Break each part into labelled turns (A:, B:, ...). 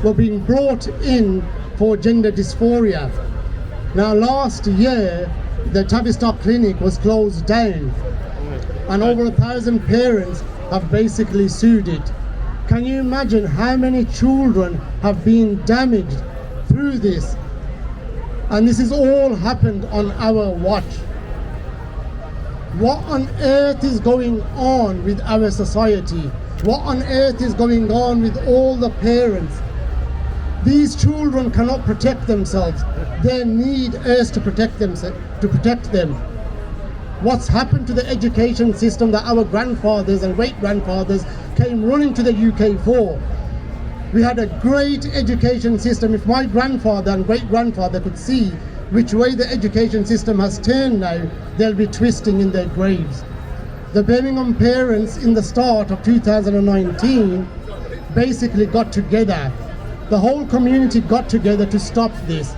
A: were being brought in for gender dysphoria. Now last year, the Tavistock clinic was closed down and over 1,000 parents have basically sued it. Can you imagine how many children have been damaged through this? And this has all happened on our watch. What on earth is going on with our society? What on earth is going on with all the parents? These children cannot protect themselves. They need us to protect them. What's happened to the education system that our grandfathers and great-grandfathers came running to the UK for? We had a great education system. If my grandfather and great-grandfather could see which way the education system has turned now, they'll be twisting in their graves. The Birmingham parents in the start of 2019 basically got together. The whole community got together to stop this.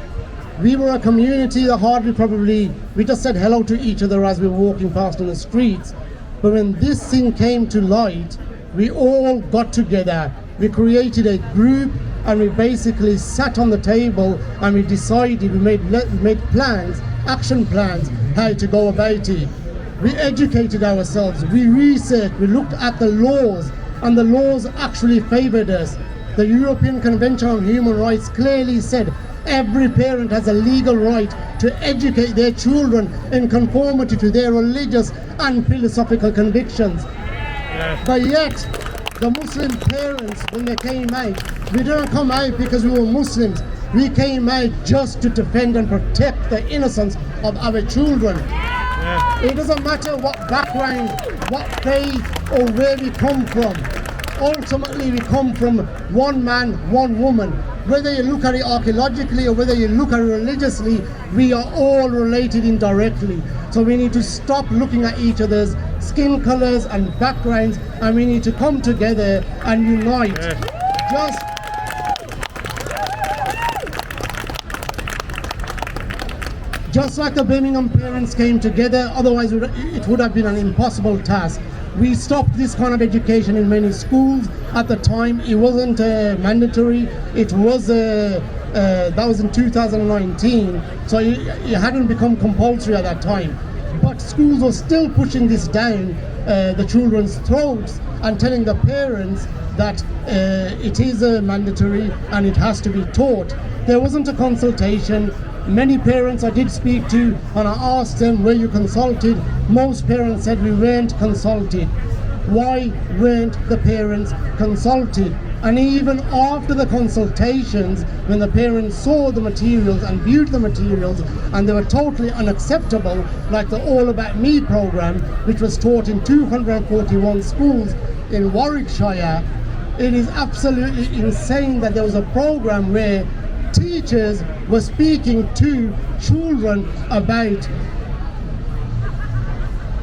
A: We were a community that we just said hello to each other as we were walking past on the streets. But when this thing came to light, we all got together. We created a group and we basically sat on the table and we decided, we made plans, action plans, how to go about it. We educated ourselves, we researched, we looked at the laws, and the laws actually favored us. The European Convention on Human Rights clearly said every parent has a legal right to educate their children in conformity to their religious and philosophical convictions. But yet, the Muslim parents, when they came out, we didn't come out because we were Muslims. We came out just to defend and protect the innocence of our children. It doesn't matter what background, what faith, or where we come from. Ultimately, we come from one man, one woman. Whether you look at it archaeologically or whether you look at it religiously, we are all related indirectly. So we need to stop looking at each other's skin colors and backgrounds, and we need to come together and unite. Just like the Birmingham parents came together, otherwise it would have been an impossible task. We stopped this kind of education in many schools. At the time, it wasn't mandatory. It was that was in 2019, so it hadn't become compulsory at that time. But schools were still pushing this down the children's throats and telling the parents that it is mandatory and it has to be taught. There wasn't a consultation. Many parents I did speak to, and I asked them, were you consulted? Most parents said we weren't consulted. Why weren't the parents consulted? And even after the consultations, when the parents saw the materials and viewed the materials and they were totally unacceptable, like the All About Me program, which was taught in 241 schools in Warwickshire, it is absolutely insane that there was a program where teachers were speaking to children about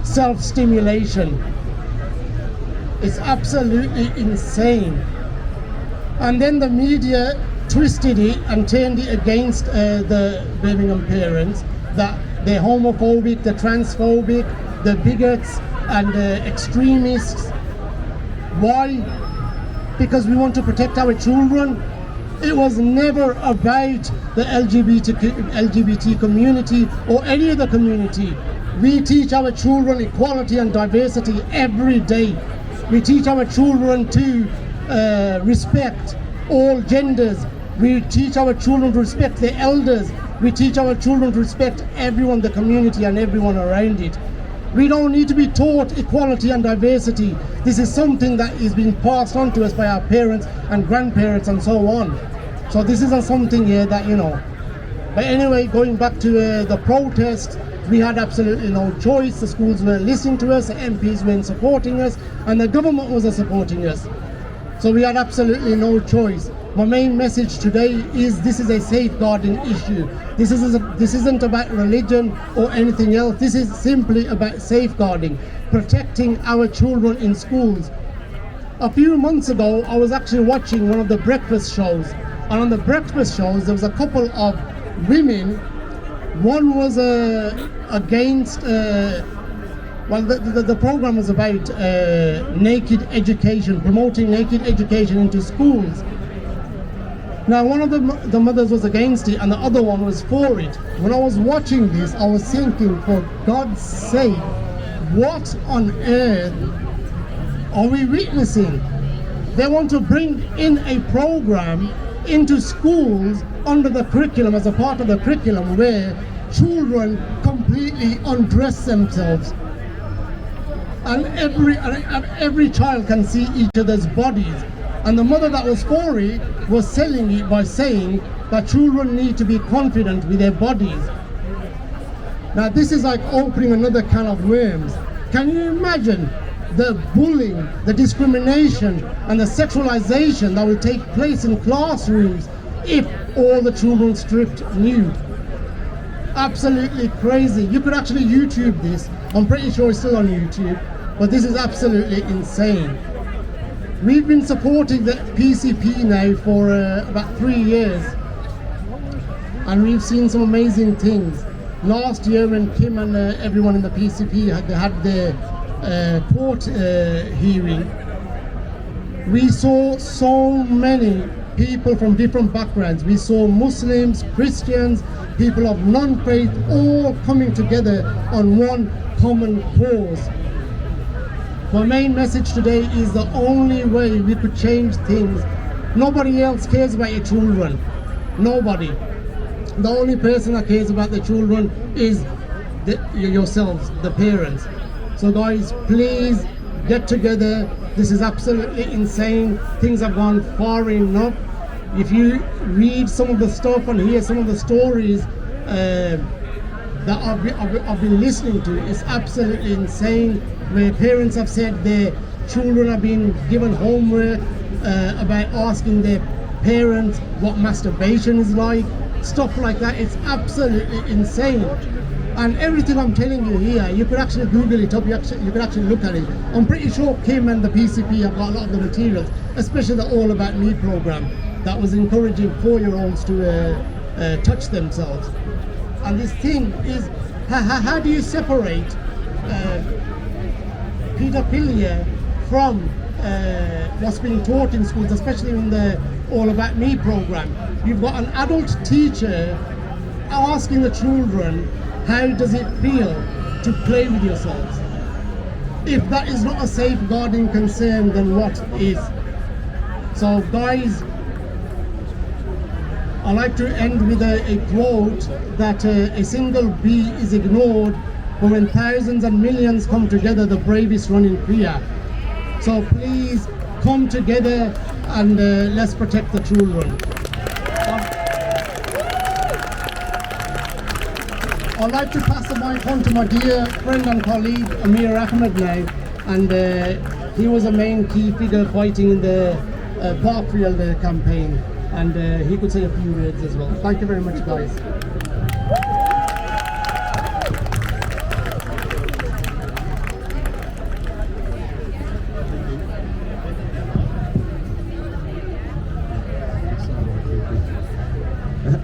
A: self-stimulation. It's absolutely insane. And then the media twisted it and turned it against the Birmingham parents, that they're homophobic, they're transphobic, they're bigots and extremists. Why? Because we want to protect our children. It was never about the LGBT community or any other community. We teach our children equality and diversity every day. We teach our children to respect all genders. We teach our children to respect their elders. We teach our children to respect everyone, the community and everyone around it. We don't need to be taught equality and diversity. This is something that is being passed on to us by our parents and grandparents and so on. So this isn't something here that, you know. But anyway, going back to the protest, we had absolutely no choice. The schools weren't listening to us, the MPs weren't supporting us, and the government wasn't supporting us. So we had absolutely no choice. My main message today is this is a safeguarding issue. This isn't about religion or anything else. This is simply about safeguarding, protecting our children in schools. A few months ago, I was actually watching one of the breakfast shows. And on the breakfast shows, there was a couple of women. One was against, well, the program was about naked education, promoting naked education into schools. Now, one of the mothers was against it and the other one was for it. When I was watching this, I was thinking, for God's sake, what on earth are we witnessing? They want to bring in a program into schools under the curriculum, as a part of the curriculum, where children completely undress themselves. And every child can see each other's bodies. And the mother that was for it was selling it by saying that children need to be confident with their bodies. Now this is like opening another can of worms. Can you imagine the bullying, the discrimination and the sexualization that will take place in classrooms if all the children stripped nude? Absolutely crazy. You could actually YouTube this. I'm pretty sure it's still on YouTube, but this is absolutely insane. We've been supporting the PCP now for about 3 years, and we've seen some amazing things. Last year when Kim and everyone in the PCP had their court hearing, we saw so many people from different backgrounds. We saw Muslims, Christians, people of non-faith, all coming together on one common cause. My main message today is the only way we could change things. Nobody else cares about your children. Nobody. The only person that cares about the children is yourselves, the parents. So guys, please get together. This is absolutely insane. Things have gone far enough. If you read some of the stuff and hear some of the stories that I've been listening to, it's absolutely insane. Where parents have said their children have been given homework about asking their parents what masturbation is like, stuff like that. It's absolutely insane. And everything I'm telling you here, you could actually Google it up, you could actually look at it. I'm pretty sure Kim and the PCP have got a lot of the materials, especially the All About Me program that was encouraging 4-year-olds to touch themselves. And this thing is, how do you separate pedophilia from what's being taught in schools, especially in the All About Me program? You've got an adult teacher asking the children, how does it feel to play with yourselves? If that is not a safeguarding concern, then what is? So guys, I like to end with a quote that a single bee is ignored, but when thousands and millions come together, the bravest run in fear. So please come together and let's protect the children. I'd like to pass the mic on to my dear friend and colleague Amir Ahmed now, and he was a main key figure fighting in the Parkfield campaign, and he could say a few words as well. Thank you very much, guys.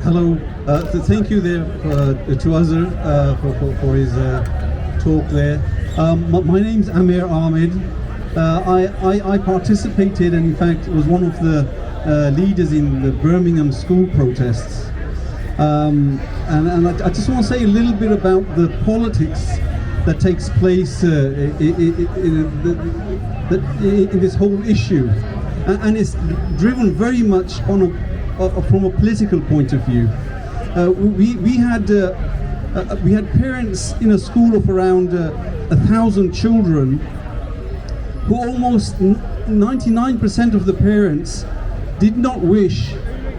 B: Hello, so thank you there to Azhar for his talk there. My name's Amir Ahmed. I participated and in fact was one of the leaders in the Birmingham school protests. And I just want to say a little bit about the politics that takes place in this whole issue. And it's driven very much on from a political point of view. We had parents in a school of around 1,000 children, who almost 99% of the parents did not wish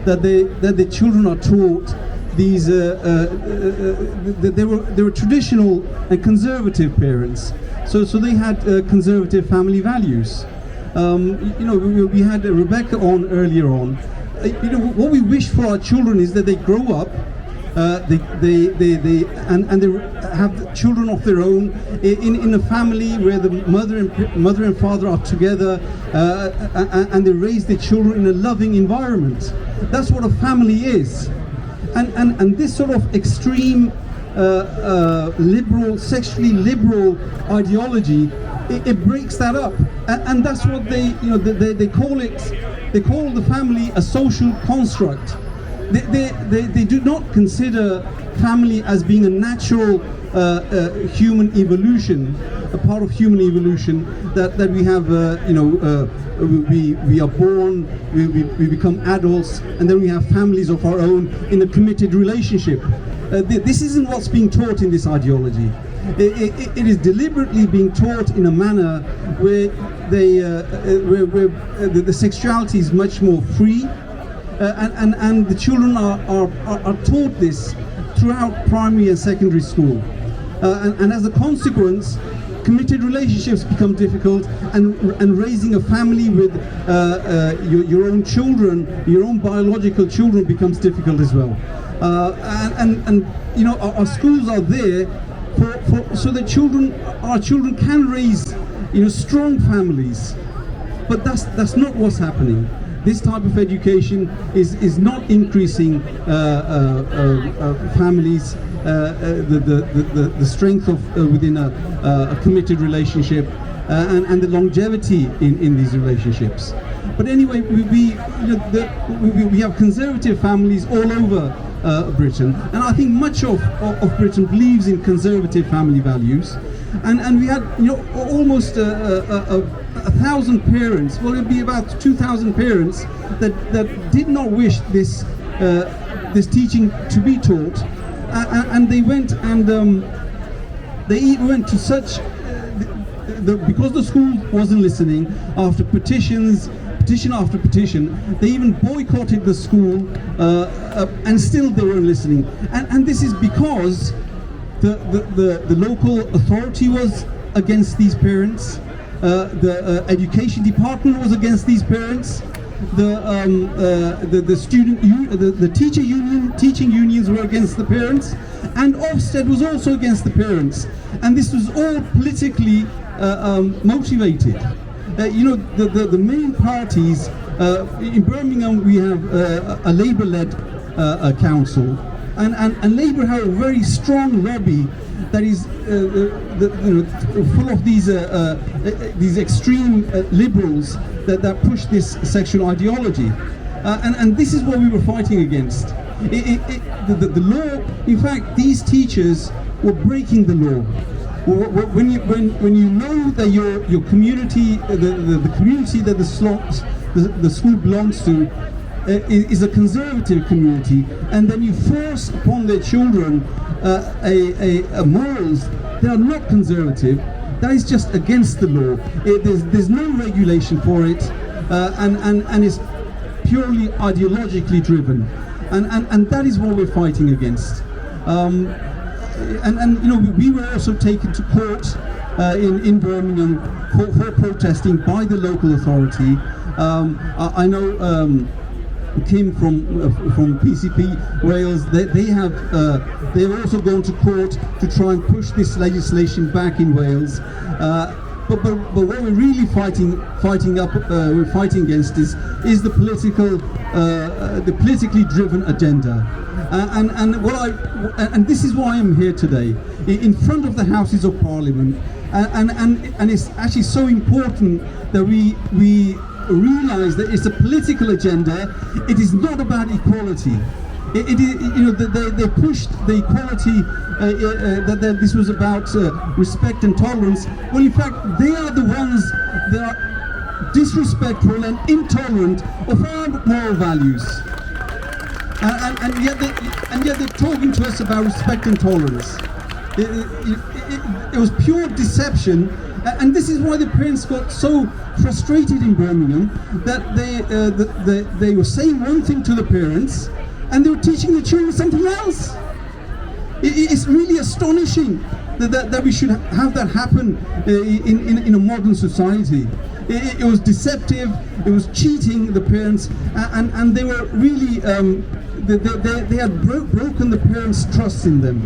B: that the children are taught these. They were traditional and conservative parents, so they had conservative family values. We had Rebecca on earlier on. What we wish for our children is that they grow up, they have children of their own in a family where the mother and father are together, and they raise their children in a loving environment. That's what a family is, and this sort of extreme liberal, sexually liberal ideology it breaks that up, and that's what they call it. They call the family a social construct. They do not consider family as being a natural human evolution, a part of human evolution, that we have, we are born, we become adults, and then we have families of our own in a committed relationship. This isn't what's being taught in this ideology. It is deliberately being taught in a manner where the sexuality is much more free, and the children are taught this throughout primary and secondary school, and as a consequence, committed relationships become difficult, and raising a family with your own children, your own biological children, becomes difficult as well. Our schools are there so that our children can raise strong families, but that's not what's happening. This type of education is not increasing families, the strength of within a committed relationship, and the longevity in these relationships. But anyway, we have conservative families all over Britain, and I think much of Britain believes in conservative family values, and we had almost 1,000 parents, well, it'd be about 2,000 parents that did not wish this teaching to be taught, and they went and they went to such because the school wasn't listening. After petition after petition, they even boycotted the school, and still they weren't listening. And this is because the local authority was against these parents. The education department was against these parents. The teaching unions were against the parents, and Ofsted was also against the parents. And this was all politically motivated. The main parties in Birmingham, we have a Labour-led council, and Labour have a very strong lobby that is full of these extreme liberals that push this sexual ideology, and this is what we were fighting against. The law, in fact, these teachers were breaking the law. When you know that your community, the community that the school belongs to, is a conservative community, and then you force upon their children morals that are not conservative, that is just against the law. There's no regulation for it, and it's purely ideologically driven, and that is what we're fighting against. We were also taken to court in Birmingham for protesting by the local authority. I know Kim from PCP Wales, they have also gone to court to try and push this legislation back in Wales. But what we're really fighting against is the politically driven agenda, and this is why I'm here today in front of the Houses of Parliament, and it's actually so important that we realize that it's a political agenda. It is not about equality. They pushed the equality, that this was about respect and tolerance. Well, in fact, they are the ones that are disrespectful and intolerant of our moral values, and yet they're talking to us about respect and tolerance. It was pure deception, and this is why the parents got so frustrated in Birmingham, that they were saying one thing to the parents, and they were teaching the children something else. It's really astonishing that we should have that happen in a modern society. It was deceptive, it was cheating the parents, and they were really, they had broken the parents' trust in them.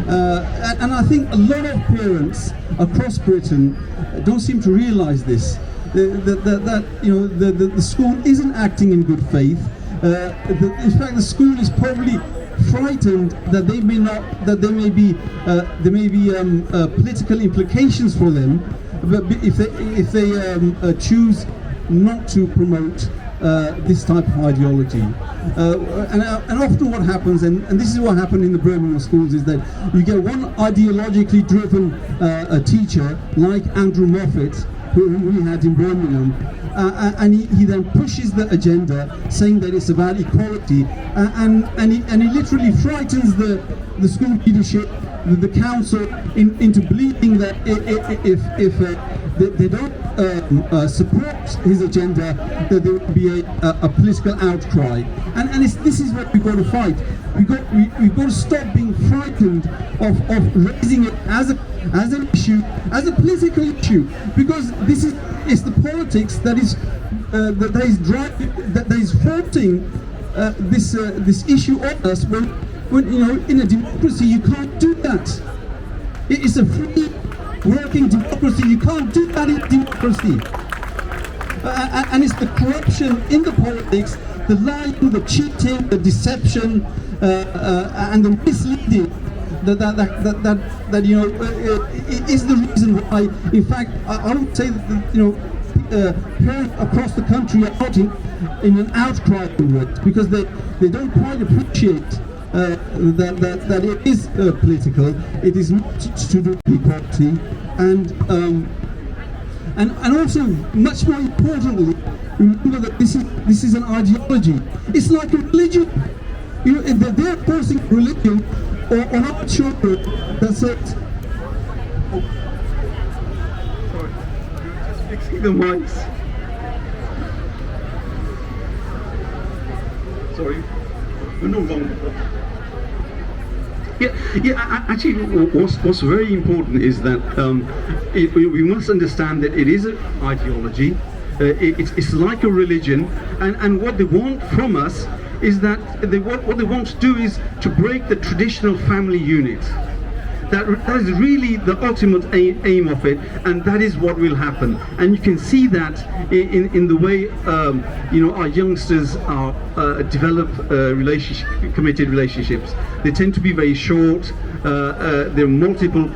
B: And I think a lot of parents across Britain don't seem to realise this, that the school isn't acting in good faith. In fact, the school is probably frightened that there may be political implications for them, but if they choose not to promote this type of ideology. And often what happens, and this is what happened in the Birmingham schools, is that you get one ideologically driven teacher like Andrew Moffat, who we had in Birmingham, and he then pushes the agenda, saying that it's about equality, and he literally frightens the school leadership, the council, into believing that if they don't support his agenda, that there will be a political outcry. And this is what we've got to fight. We've got to stop being frightened of raising it as an issue, as a political issue, because it's the politics that is faulting this issue on us. When in a democracy you can't do that. It's a free working democracy. You can't do that in democracy. And it's the corruption in the politics, the lying, the cheating, the deception, and the misleading that is the reason why. In fact, I would say that parents across the country are not in an outcry over it, because they don't quite appreciate that it is political. It is not to do with equality, and also, much more importantly, remember that this is an ideology. It's like a religion. They're forcing religion on our children. That's it.
C: Sorry, just fixing the mics. Sorry, we're no longer. Yeah. Actually, what's very important is that we must understand that it is an ideology. It's like a religion, and what they want from us is that what they want to do is to break the traditional family unit. That is really the ultimate aim of it, and that is what will happen. And you can see that in the way our youngsters are develop committed relationships. They tend to be very short. They have multiple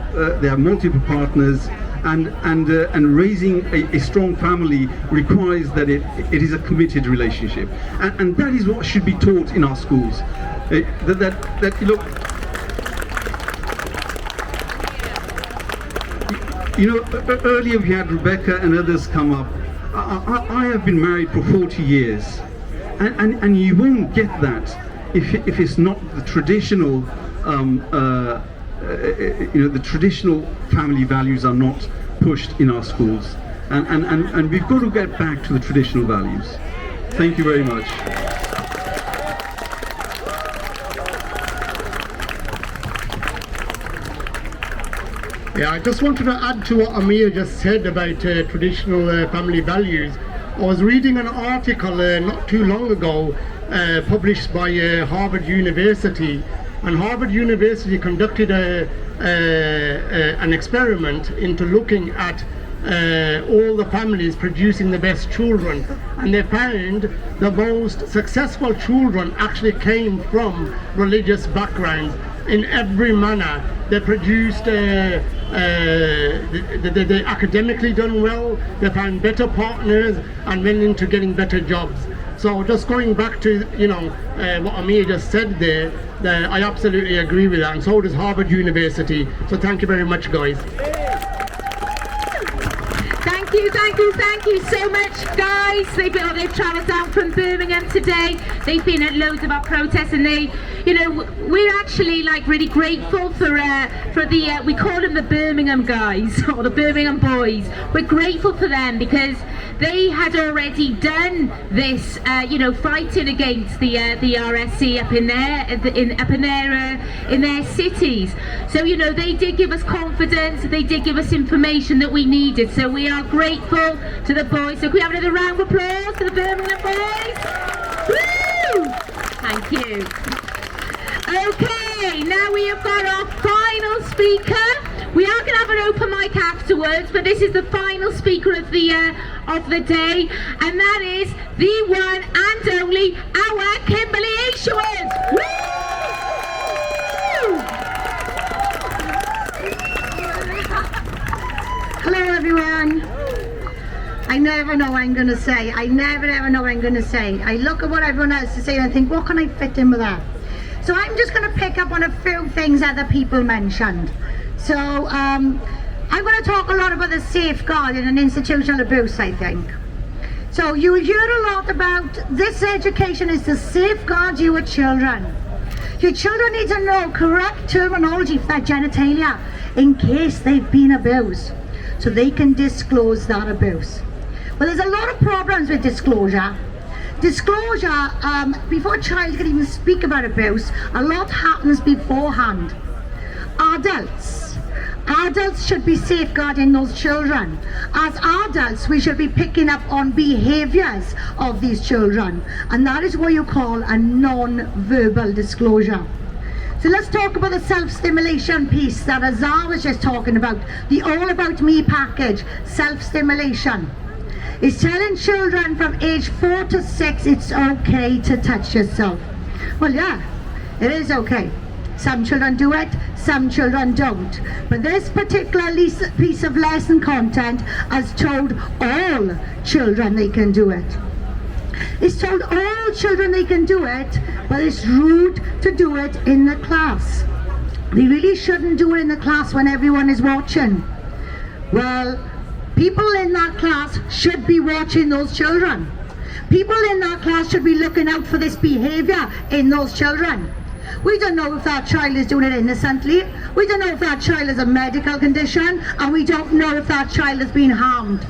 C: partners, and raising a strong family requires that it is a committed relationship, and that is what should be taught in our schools. Earlier we had Rebecca and others come up. I have been married for 40 years, and you won't get that if it's not the traditional, the traditional family values are not pushed in our schools, and we've got to get back to the traditional values. Thank you very much.
A: Yeah, I just wanted to add to what Amir just said about traditional family values. I was reading an article not too long ago published by Harvard University, and Harvard University conducted an experiment into looking at all the families producing the best children, and they found the most successful children actually came from religious backgrounds in every manner. They produced they academically done well, they found better partners, and went into getting better jobs. So just going back to what Amir just said there, I absolutely agree with that, and so does Harvard University. So thank you very much, guys.
D: Thank you so much, guys. They've travelled down from Birmingham today. They've been at loads of our protests, and we're actually really grateful for the we call them the Birmingham guys or the Birmingham boys. We're grateful for them because they had already done this, fighting against the RSC up in their cities. So they did give us confidence. They did give us information that we needed. So we are grateful to the boys. So can we have another round of applause to the Birmingham boys? Woo! Thank you. Okay, now we have got our final speaker. We are going to have an open mic afterwards, but this is the final speaker of the day, and that is the one and only our Kimberly Isherwood. Woo!
E: Hello everyone. never know what I'm going to say. I never ever know what I'm going to say. I look at what everyone else is saying and think, what can I fit in with that? So I'm just going to pick up on a few things other people mentioned. So I'm going to talk a lot about the safeguarding and institutional abuse, I think. So you'll hear a lot about this education is to safeguard your children. Your children need to know correct terminology for their genitalia in case they've been abused, so they can disclose that abuse. Well, there's a lot of problems with disclosure. Disclosure, before a child can even speak about abuse, a lot happens beforehand. Adults should be safeguarding those children. As adults, we should be picking up on behaviours of these children, and that is what you call a non-verbal disclosure. So let's talk about the self-stimulation piece that Azar was just talking about, the All About Me package, self-stimulation. It's telling children from age 4 to 6 it's okay to touch yourself. Well, yeah, it is okay. Some children do it, some children don't. But this particular piece of lesson content has told all children they can do it. It's told all children they can do it, but it's rude to do it in the class. They really shouldn't do it in the class when everyone is watching. Well, people in that class should be watching those children. People in that class should be looking out for this behaviour in those children. We don't know if that child is doing it innocently. We don't know if that child has a medical condition, and we don't know if that child has been harmed.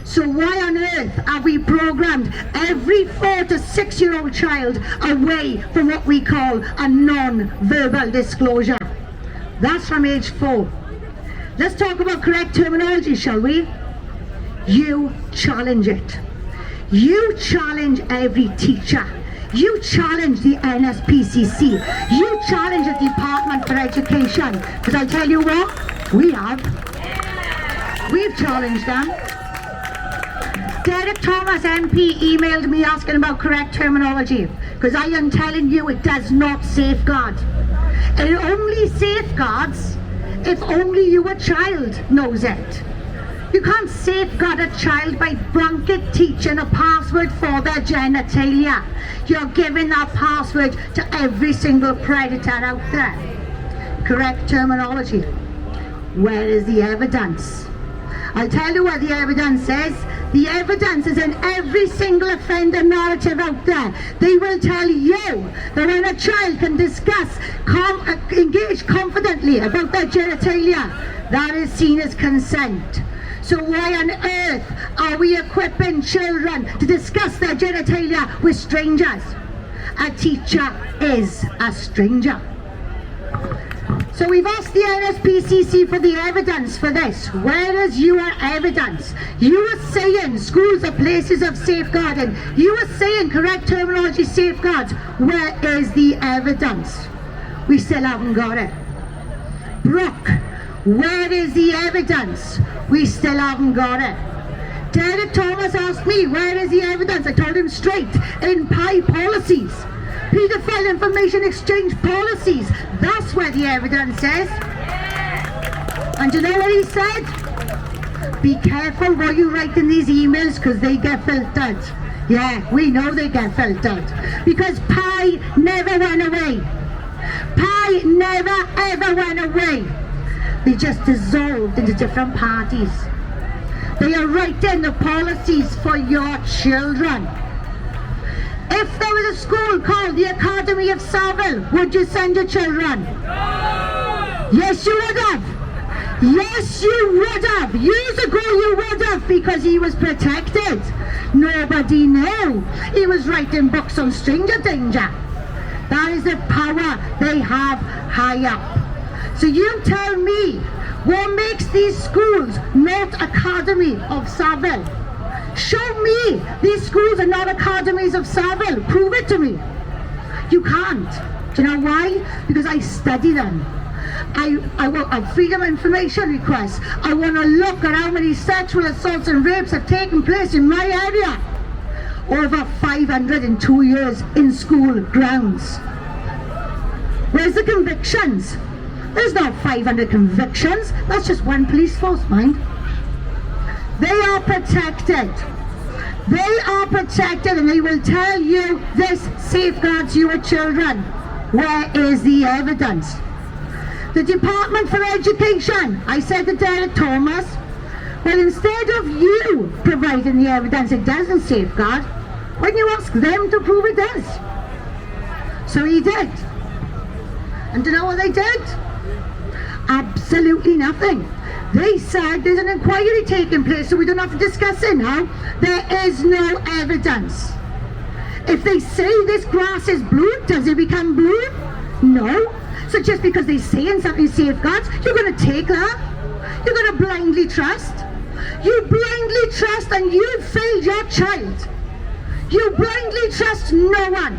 E: So why on earth have we programmed every 4 to 6 year old child away from what we call a non-verbal disclosure? That's from age 4. Let's talk about correct terminology, shall we? You challenge it. You challenge every teacher. You challenge the NSPCC. You challenge the Department for Education. Because I tell you what, we have. We've challenged them. Derek Thomas MP emailed me asking about correct terminology. Because I am telling you it does not safeguard. It only safeguards if only your child knows it. You can't safeguard a child by blanket teaching a password for their genitalia. You're giving that password to every single predator out there. Correct terminology. Where is the evidence? I'll tell you what the evidence is. The evidence is in every single offender narrative out there. They will tell you that when a child can discuss, engage confidently about their genitalia, that is seen as consent. So why on earth are we equipping children to discuss their genitalia with strangers? A teacher is a stranger. So we've asked the NSPCC for the evidence for this. Where is your evidence? You are saying schools are places of safeguarding. You are saying correct terminology safeguards. Where is the evidence? We still haven't got it. Brooke, where is the evidence? We still haven't got it. Derek Thomas asked me, where is the evidence? I told him straight, in PI policies. Paedophile information exchange policies. That's where the evidence is. And you know what he said? Be careful what you write in these emails, because they get filtered. Yeah, we know they get filtered. Because PI never went away. PI never ever went away. They just dissolved into different parties. They are writing the policies for your children. If there was a school called the Academy of Savile, would you send your children? No! Yes, you would have. Yes, you would have. Years ago you would have, because he was protected. Nobody knew. He was writing books on stranger danger. That is the power they have high up. So you tell me, what makes these schools not Academy of Savile? Show me these schools are not academies of Savile. Prove it to me. You can't. Do you know why? Because I study them. I want a freedom of information request. I want to look at how many sexual assaults and rapes have taken place in my area. Over 502 years in school grounds. Where's the convictions? There's not 500 convictions. That's just one police force, mind. They are protected. They are protected and they will tell you this safeguards your children. Where is the evidence? The Department for Education, I said to Derek Thomas, well, instead of you providing the evidence it doesn't safeguard, why don't you ask them to prove it does? So he did. And do you know what they did? Absolutely nothing. They said there's an inquiry taking place, so we don't have to discuss it now. There is no evidence. If they say this grass is blue, does it become blue? No. So just because they're saying something safeguards, you're going to take that? You're going to blindly trust? You blindly trust and you failed your child. You blindly trust no one.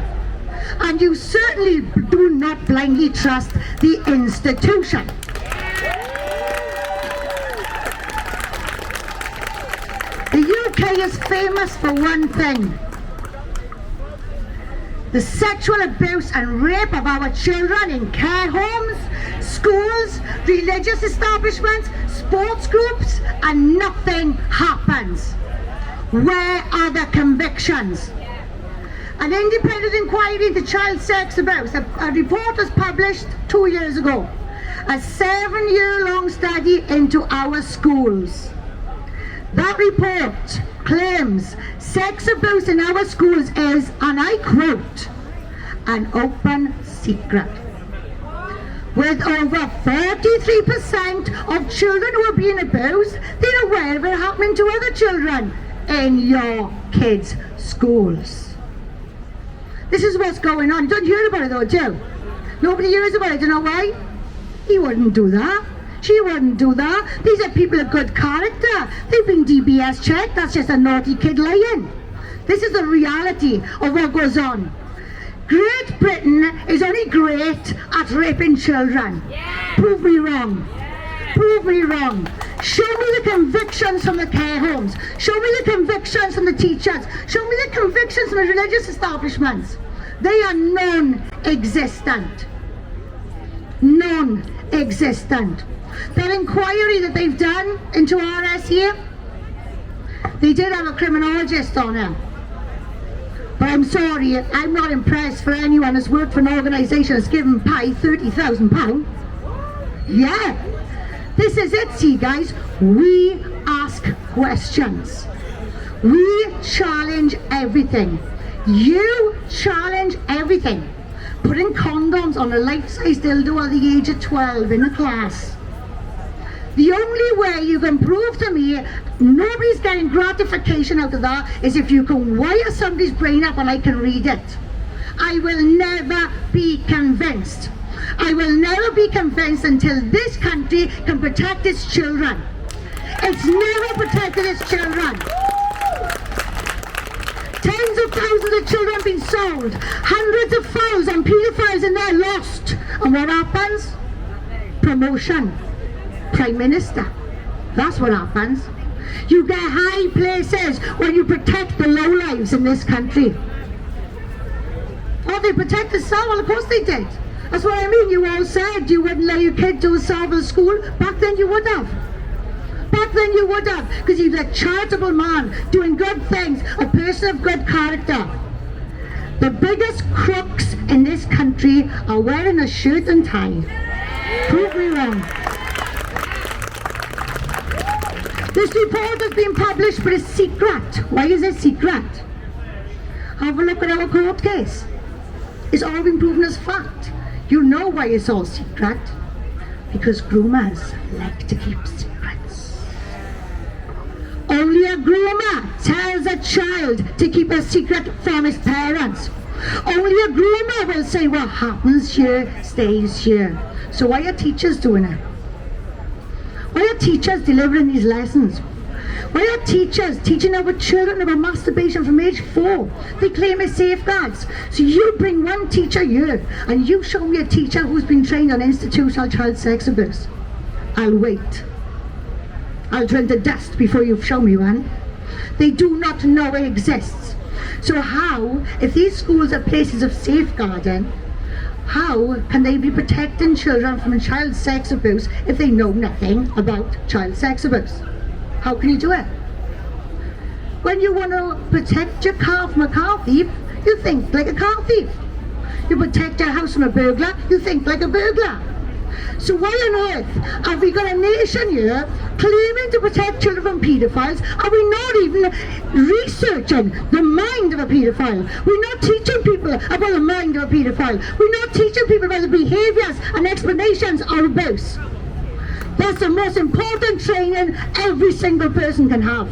E: And you certainly do not blindly trust the institution. The UK is famous for one thing: the sexual abuse and rape of our children in care homes, schools, religious establishments, sports groups, and nothing happens. Where are the convictions? An independent inquiry into child sex abuse, a report was published 2 years ago. A 7-year-long study into our schools. That report claims sex abuse in our schools is, and I quote, an open secret. With over 33% of children who are being abused, they're aware of it happening to other children in your kids' schools. This is what's going on. Don't hear about it though, do? Nobody hears about it. Do you know why? He wouldn't do that. She wouldn't do that. These are people of good character. They've been DBS checked. That's just a naughty kid lying. This is the reality of what goes on. Great Britain is only great at raping children. Prove me wrong. Prove me wrong. Show me the convictions from the care homes. Show me the convictions from the teachers. Show me the convictions from the religious establishments. They are non-existent. Non-existent. That inquiry that they've done into RS here, they did have a criminologist on it. But I'm sorry, I'm not impressed for anyone who's worked for an organisation that's given Pi £30,000. Yeah. This is it, see guys. We ask questions. We challenge everything. You challenge everything. Putting condoms on a life-size dildo at the age of 12 in a class. The only way you can prove to me nobody's getting gratification out of that is if you can wire somebody's brain up and I can read it. I will never be convinced. I will never be convinced until this country can protect its children. It's never protected its children. Tens of thousands of children have been sold. Hundreds of files on paedophiles and they're lost. And what happens? Promotion. Prime Minister. That's what happens. You get high places when you protect the lowlives in this country. Oh, they protect the soul? Well, of course they did. That's what I mean. You all said you wouldn't let your kid do a Savile school. Back then you would have. Back then you would have. Because you're a charitable man, doing good things, a person of good character. The biggest crooks in this country are wearing a shirt and tie. Prove me wrong. This report has been published, but it's secret. Why is it secret? Have a look at our court case. It's all been proven as fact. You know why it's all secret. Because groomers like to keep secrets. Only a groomer tells a child to keep a secret from his parents. Only a groomer will say what happens here stays here. So why are teachers doing it? Why are teachers delivering these lessons? Why are teachers teaching our children about masturbation from age 4? They claim it's safeguards. So you bring one teacher here and you show me a teacher who's been trained on institutional child sex abuse. I'll wait. I'll turn to dust before you show me one. They do not know it exists. So how, if these schools are places of safeguarding, how can they be protecting children from child sex abuse if they know nothing about child sex abuse? How can you do it? when you want to protect your car from a car thief, you think like a car thief. You protect your house from a burglar, you think like a burglar. So why on earth have we got a nation here claiming to protect children from paedophiles? Are we not even researching the mind of a paedophile? We're not teaching people about the mind of a paedophile. We're not teaching people about the behaviours and explanations of abuse. That's the most important training every single person can have.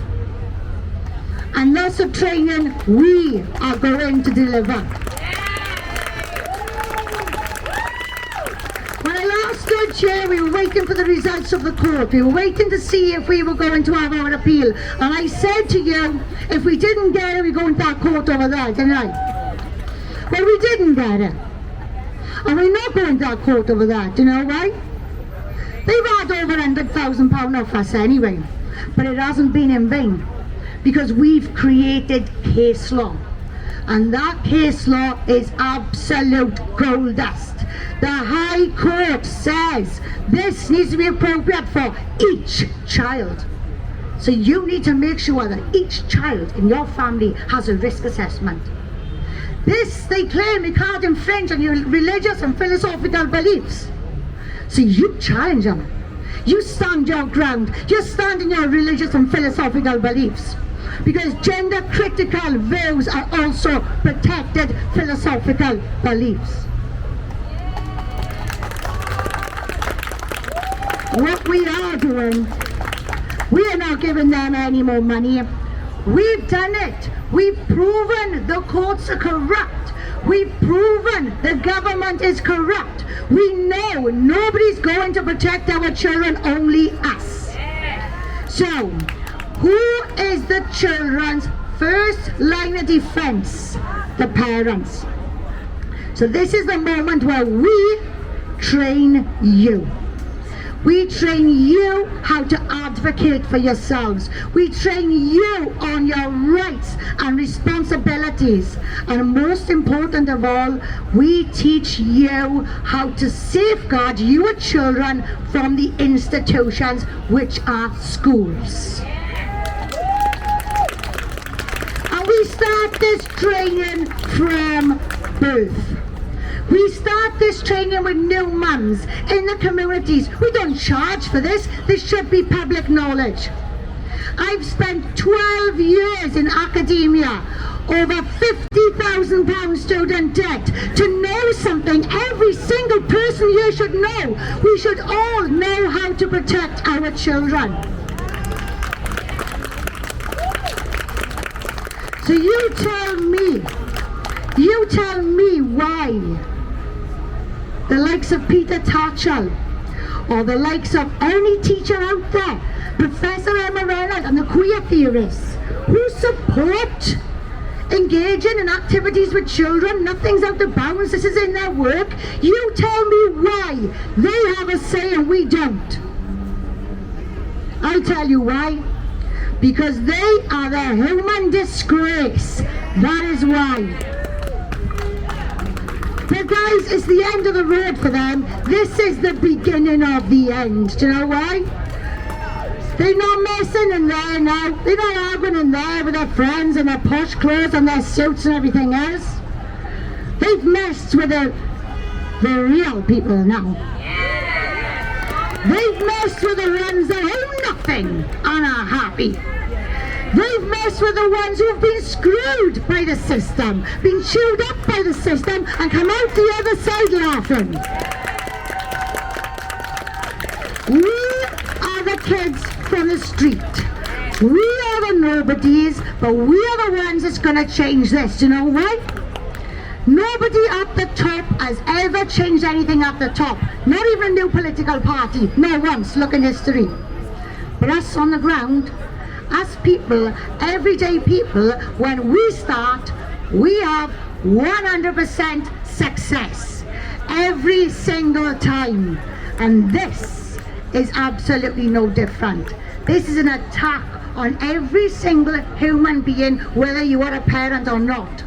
E: And that's the training we are going to deliver. When I last stood here, we were waiting for the results of the court. We were waiting to see if we were going to have our appeal. And I said to you, if we didn't get it, we go into that court over there, didn't I? Well, we didn't get it. And we're not going to that court over there. Do you know why? They've had over £100,000 off us anyway. But it hasn't been in vain. Because we've created case law. And that case law is absolute gold dust. The High Court says this needs to be appropriate for each child. So you need to make sure that each child in your family has a risk assessment. This, they claim, it can't infringe on your religious and philosophical beliefs. So you challenge them. You stand your ground. You stand in your religious and philosophical beliefs. Because gender critical views are also protected philosophical beliefs. What we are doing, we are not giving them any more money. We've done it. We've proven the courts are corrupt. We've proven the government is corrupt. We know nobody's going to protect our children, only us. So, who is the children's first line of defense? The parents. So this is the moment where we train you. We train you how to advocate for yourselves. We train you on your rights and responsibilities. And most important of all, we teach you how to safeguard your children from the institutions, which are schools. And we start this training from birth. We start this training with new mums in the communities. We don't charge for this. This should be public knowledge. I've spent 12 years in academia, over £50,000 student debt. To know something every single person here should know. We should all know how to protect our children. So you tell me why the likes of Peter Tatchell, or the likes of any teacher out there, Professor Emma Reynolds and the queer theorists, who support engaging in activities with children, nothing's out of bounds, this is in their work. You tell me why they have a say and we don't. I'll tell you why. Because they are the human disgrace. That is why. But guys, it's the end of the road for them. This is the beginning of the end. Do you know why? They're not messing in there now. They're not arguing in there with their friends and their posh clothes and their suits and everything else. They've messed with the real people now. They've messed with the ones that own nothing and are happy. They've messed with the ones who have been screwed by the system, been chewed up by the system, and come out the other side laughing. We are the kids from the street. We are the nobodies, but we are the ones that's going to change this. Do you know why? Nobody at the top has ever changed anything at the top. Not even a new political party. Not once. Look in history. But us on the ground, us people, everyday people, when we start, we have 100% success every single time. And this is absolutely no different. This is an attack on every single human being, whether you are a parent or not.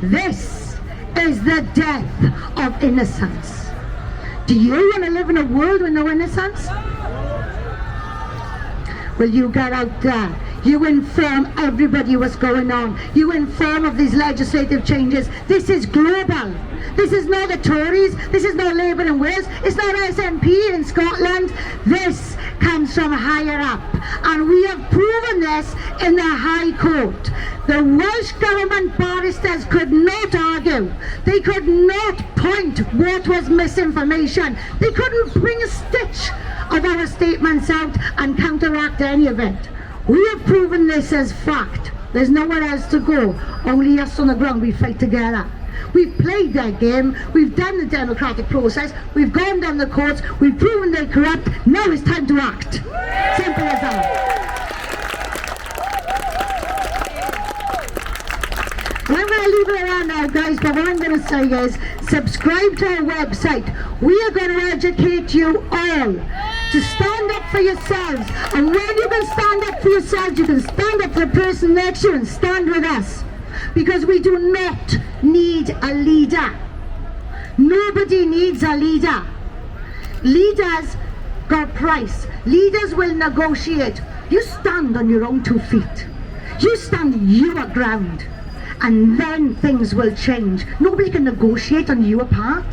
E: This is the death of innocence. Do you want to live in a world with no innocence? Well, you get out there, You inform everybody what's going on. You inform of these legislative changes. This is global. This is not the Tories. This is not Labour in Wales. It's not SNP in Scotland. This comes from higher up. And we have proven this in the High Court. The Welsh Government barristers could not argue. They could not point what was misinformation. They couldn't bring a stitch of our statements out and counteract any of it. We have proven this as fact. There's nowhere else to go. Only us on the ground. We fight together. We've played their game. We've done the democratic process. We've gone down the courts. We've proven they're corrupt. Now it's time to act. Simple as that. I'm going to leave it around now, guys, but what I'm going to say is subscribe to our website. We are going to educate you all to stand up for yourselves. And when you can stand up for yourselves, you can stand up for the person next to you and stand with us. Because we do not need a leader. Nobody needs a leader. Leaders got price. Leaders will negotiate. You stand on your own 2 feet. You stand your ground. And then things will change. Nobody can negotiate on your part.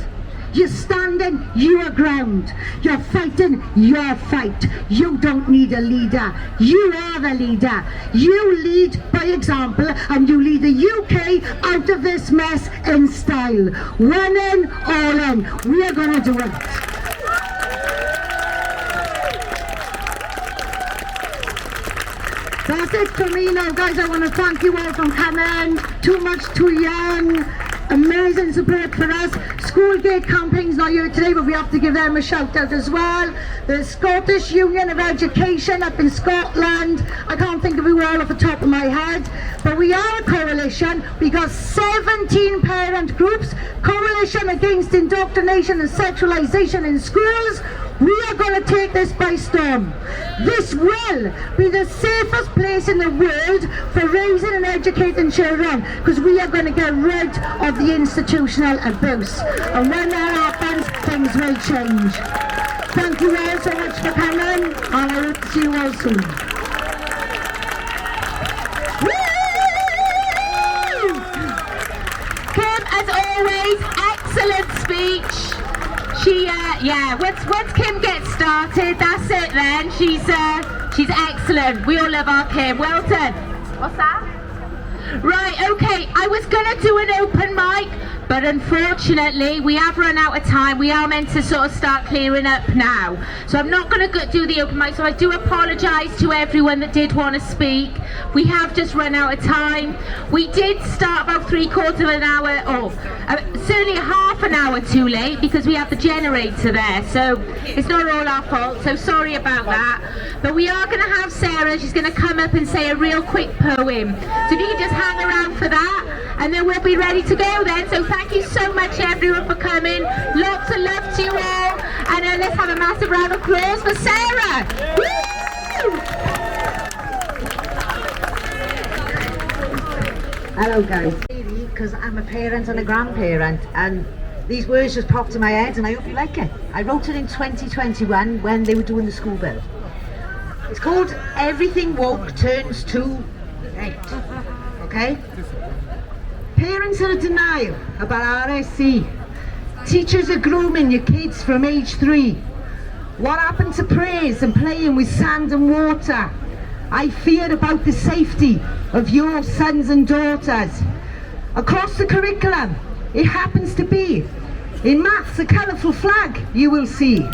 E: You're standing your ground. You're fighting your fight. You don't need a leader. You are the leader. You lead by example, and you lead the UK out of this mess in style. One in, all in. We are going to do it. That's it for me now, guys. I want to thank you all for coming. Too much, too young. Amazing support for us. Schoolgate campaign's not here today, but we have to give them a shout out as well. The Scottish Union of Education up in Scotland. I can't think of it all off the top of my head, but we are a coalition. We got 17 parent groups. Coalition Against Indoctrination and Sexualisation in Schools. We are going to take this by storm. This will be the safest place in the world for raising and educating children, because we are going to get rid of the institutional abuse. And when that happens, things will change. Thank you all so much for coming, and I hope to see you all soon.
D: Kim, as always, excellent speech. Once Kim gets started, that's it then. She's excellent. We all love our Kim. Well done. What's that? Right, okay, I was gonna do an open mic, but unfortunately we have run out of time. We are meant to sort of start clearing up now. So I'm not gonna do the open mic, so I do apologise to everyone that did want to speak. We have just run out of time. We did start about 3/4 of an hour, or certainly half an hour too late, because we have the generator there, so it's not all our fault, so sorry about that. But we are going to have Sarah. She's going to come up and say a real quick poem, so if you can just hang around for that, and then we'll be ready to go then. So thank you so much everyone for coming. Lots of love to you all, and let's have a massive round of applause for Sarah. Woo!
F: Hello guys. Because I'm a parent and a grandparent, and these words just popped in my head, and I hope you like it. I wrote it in 2021 when they were doing the school bill. It's called Everything Woke Turns to 8. Okay? Parents are in denial about RSC. Teachers are grooming your kids from age 3. What happened to praise and playing with sand and water? I fear about the safety of your sons and daughters. Across the curriculum, it happens to be, in maths, a colourful flag you will see.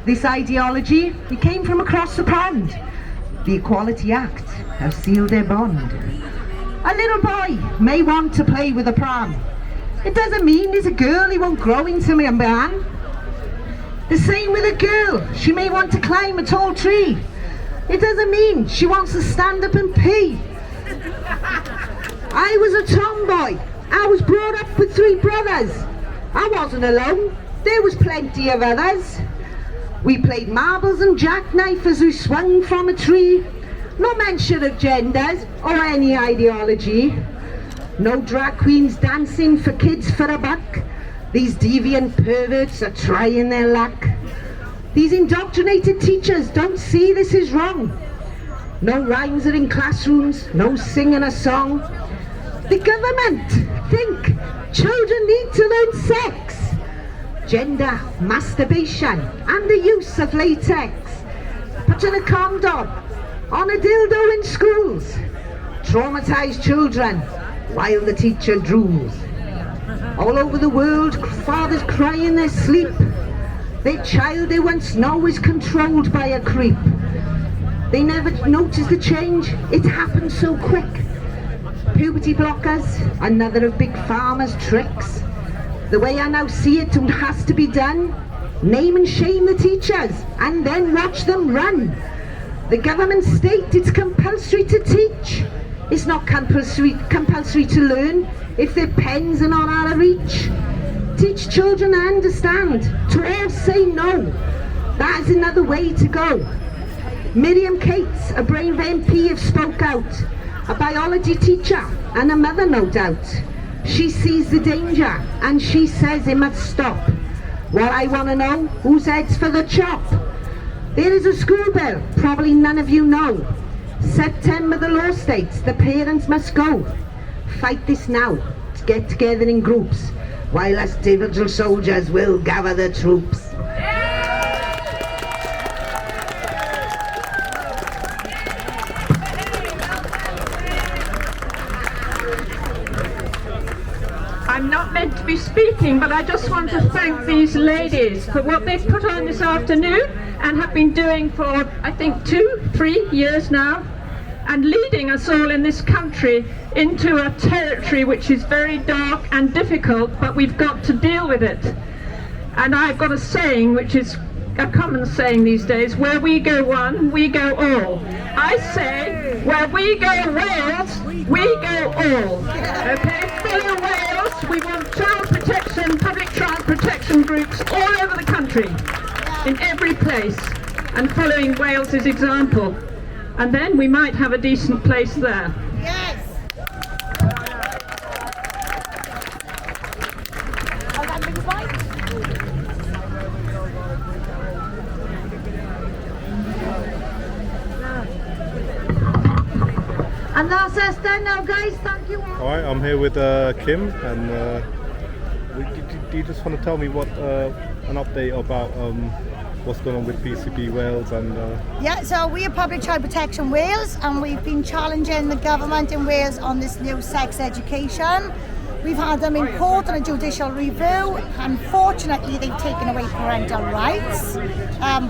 F: This ideology, it came from across the pond. The Equality Act has sealed their bond. A little boy may want to play with a pram. It doesn't mean there's a girl he won't grow into a man. The same with a girl, she may want to climb a tall tree. It doesn't mean she wants to stand up and pee. I was a tomboy. I was brought up with 3 brothers. I wasn't alone. There was plenty of others. We played marbles and jackknife as we swung from a tree. No mention of genders or any ideology. No drag queens dancing for kids for a buck. These deviant perverts are trying their luck. These indoctrinated teachers don't see this is wrong. No rhymes are in classrooms, no singing a song. The government think children need to learn sex, gender, masturbation and the use of latex, putting a condom on a dildo in schools, traumatise children while the teacher drools. All over the world, fathers cry in their sleep. Their child they once know is controlled by a creep. They never notice the change, it happens so quick. Puberty blockers, another of Big Pharma's tricks. The way I now see it has to be done. Name and shame the teachers and then watch them run. The government state it's compulsory to teach. It's not compulsory to learn if their pens are not out of reach. Teach children to understand, to all say no. That is another way to go. Miriam Cates, a brave MP, have spoke out. A biology teacher and a mother, no doubt. She sees the danger and she says it must stop. What I want to know, whose head's for the chop? There is a school bill, probably none of you know. September the law states the parents must go. Fight this now, get together in groups, while us digital soldiers will gather the troops.
G: I'm not meant to be speaking, but I just want to thank these ladies for what they've put on this afternoon and have been doing for, I think, 2-3 years now, and leading us all in this country into a territory which is very dark and difficult, but we've got to deal with it. And I've got a saying, which is a common saying these days: where we go one, we go all. I say, where we go Wales, we go all. Okay, follow Wales. We want child protection, public child protection groups all over the country, in every place, and following Wales's example. And then we might have a decent place there.
E: Yes. And that's us done now, guys. Thank you all.
H: All right, I'm here with Kim, and do you just want to tell me what an update about what's going on with PCP Wales and?
I: Yeah, so we are Public Child Protection Wales, and we've been challenging the government in Wales on this new sex education. We've had them in court on a judicial review. Unfortunately, they've taken away parental rights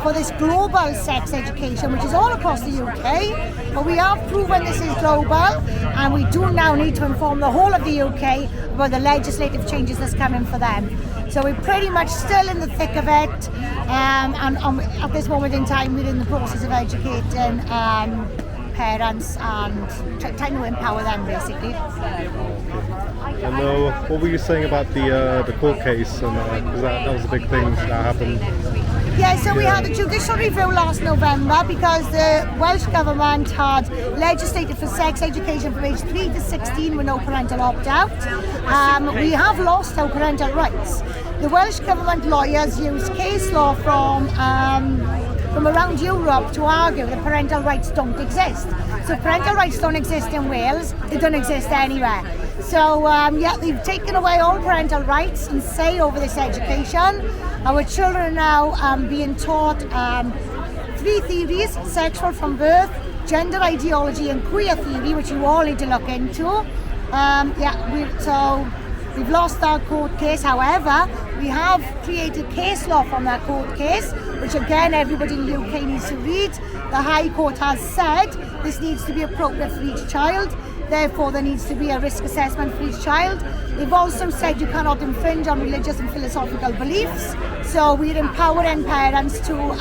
I: for this global sex education, which is all across the UK. But we have proven this is global, and we do now need to inform the whole of the UK about the legislative changes that's coming for them. So we're pretty much still in the thick of it, and at this moment in time, we're in the process of educating parents and trying to empower them, basically.
H: And what were you saying about the court case? Because that was a big thing that happened.
I: Yeah, so we had a judicial review last November because the Welsh Government had legislated for sex education from age 3 to 16 with no parental opt-out. We have lost our parental rights. The Welsh Government lawyers use case law from around Europe to argue that parental rights don't exist. So parental rights don't exist in Wales, they don't exist anywhere. So yeah, they've taken away all parental rights and say over this education. Our children are now being taught 3 theories: sexual from birth, gender ideology and queer theory, which you all need to look into. We've lost our court case. However, we have created case law from that court case, which again everybody in the UK needs to read. The High Court has said this needs to be appropriate for each child, therefore there needs to be a risk assessment for each child. They've also said you cannot infringe on religious and philosophical beliefs, so we're empowering parents to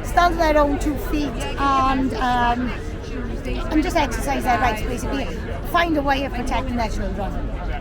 I: stand on their own 2 feet and just exercise their rights, basically find a way of protecting their children.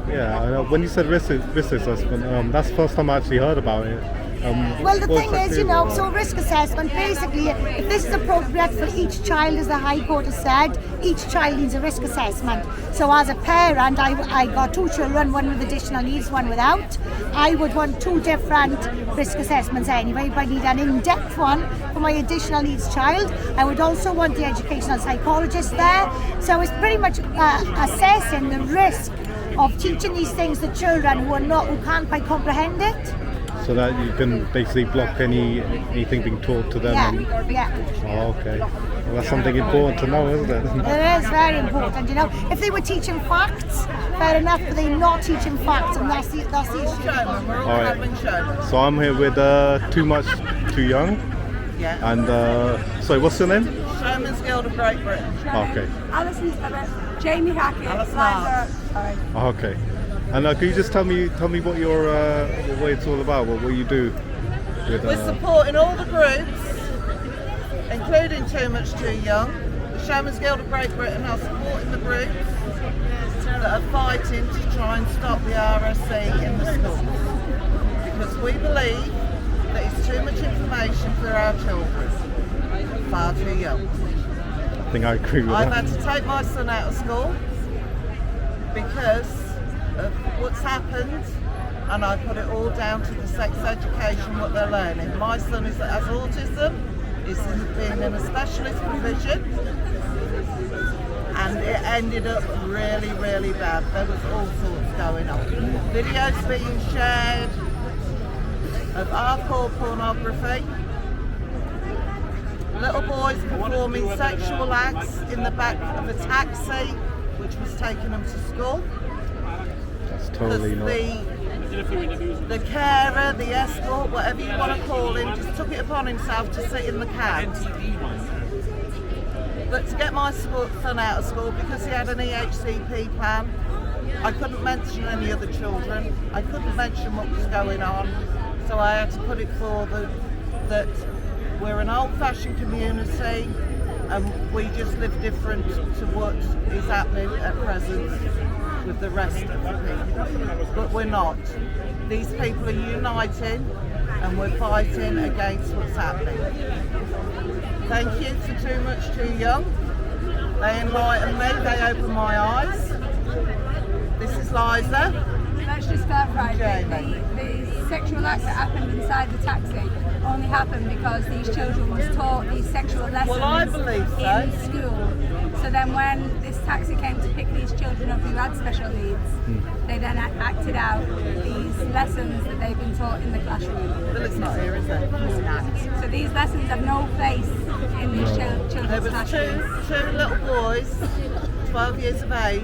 H: Yeah, when you said risk assessment, that's the first time I actually heard about it.
I: Well, the
H: what
I: thing is,
H: exactly
I: so risk assessment, basically, if this is appropriate for each child, as the High Court has said, each child needs a risk assessment. So as a parent, I got 2 children, one with additional needs, one without. I would want 2 different risk assessments anyway, but I need an in-depth one for my additional needs child. I would also want the educational psychologist there. So it's pretty much assessing the risk of teaching these things to children who can't quite comprehend it.
H: So that you can basically block anything being taught to them.
I: Yeah.
H: Oh, okay. Well, that's something important to know, isn't it?
I: It is very important, If they were teaching facts, fair enough, but they're not teaching facts, and that's the issue.
H: All right. So I'm here with Too Much, Too Young.
J: Yeah.
H: And sorry, what's your name?
J: Showman's Guild of Great Britain.
H: Okay.
K: Alison's brother, Jamie Hackett,
J: Alison.
H: Okay. And can you just tell me what your what it's all about? What you do? With,
J: We're supporting all the groups, including Too Much Too Young. The Showman's Guild of Great Britain are supporting the groups that are fighting to try and stop the RSE in the schools, because we believe that it's too much information for our children, far too young.
H: I think I agree with
J: I've
H: that.
J: had to take my son out of school because of what's happened, and I put it all down to the sex education, what they're learning. My son has autism, he's been in a specialist provision, and it ended up really, really bad. There was all sorts going on. Videos being shared of hardcore pornography, little boys performing sexual acts in the back of a taxi which was taking them to school.
H: That's totally not.
J: The carer, the escort, whatever you want to call him, just took it upon himself to sit in the cab. But to get my son out of school, because he had an EHCP plan, I couldn't mention any other children. I couldn't mention what was going on. So I had to put it forward that we're an old-fashioned community and we just live different to what is happening at present with the rest of the people. But we're not. These people are uniting and we're fighting against what's happening. Thank you to Too Much Too Young. They enlighten me, they open my eyes. This is Liza.
K: Let's just clarify, the sexual acts that happened inside the taxi only happened because these children was taught these sexual lessons in school. So then when this taxi came to pick these children up who had special needs, they then acted out these lessons that they've been taught in the classroom.
J: Well, it's not here, is it? It's not.
K: So these lessons have no place in these children's classrooms.
J: There was two little boys, 12 years of age,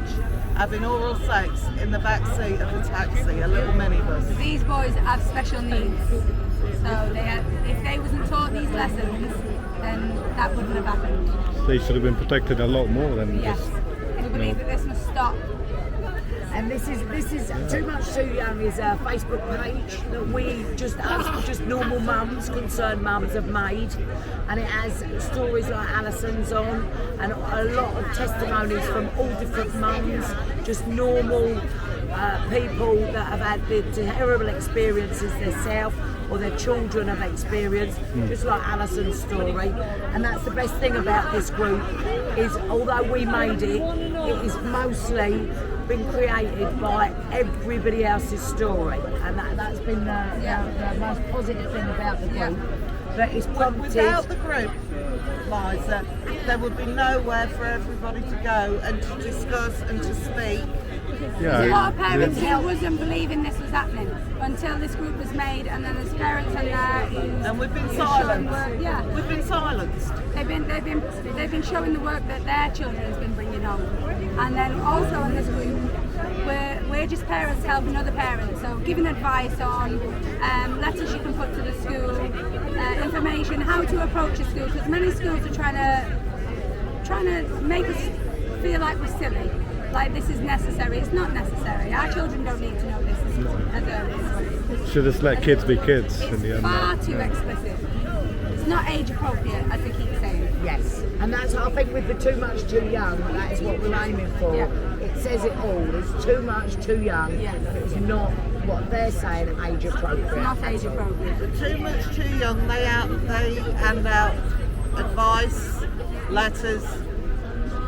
J: having oral sex in the back seat of the taxi, a little minibus.
K: These boys have special needs, so if they wasn't taught these lessons, then that wouldn't have happened.
H: They should have been protected a lot more than
K: Yes,
H: just.
K: we believe that this must stop.
L: And this is Too Much Too Young is a Facebook page that we just normal mums, concerned mums have made, and it has stories like Alison's on and a lot of testimonies from all different mums, just normal people that have had the terrible experiences themselves or their children have experienced, just like Alison's story. And that's the best thing about this group, is although we made it, it is mostly been created by everybody else's story, and that's been the most positive thing about the group. But it's prompted.
J: Without the group, Liza, there would be nowhere for everybody to go and to discuss and to speak.
H: Yeah.
K: A lot of parents who wasn't believing this was happening until this group was made, and then there's parents in there
J: and we've been silenced.
K: Yeah,
J: we've been silenced.
K: They've been showing the work that their children has been bringing on, and then also in this group, we're just parents helping other parents, so giving advice on letters you can put to the school, information how to approach a school, because many schools are trying to make us feel like we're silly. Like this is necessary. It's not necessary. Our children don't need to know this as early as
H: Should just let kids be kids in the end.
K: far too explicit. It's not age appropriate, as they keep saying.
L: Yes, and that's, I think, with the Too Much Too Young, that is what we're aiming for.
K: Yeah.
L: It says it all. It's too much too young.
K: Yes.
L: It's not what they're saying age appropriate.
K: Not age appropriate.
J: Too much too young. They hand out advice, letters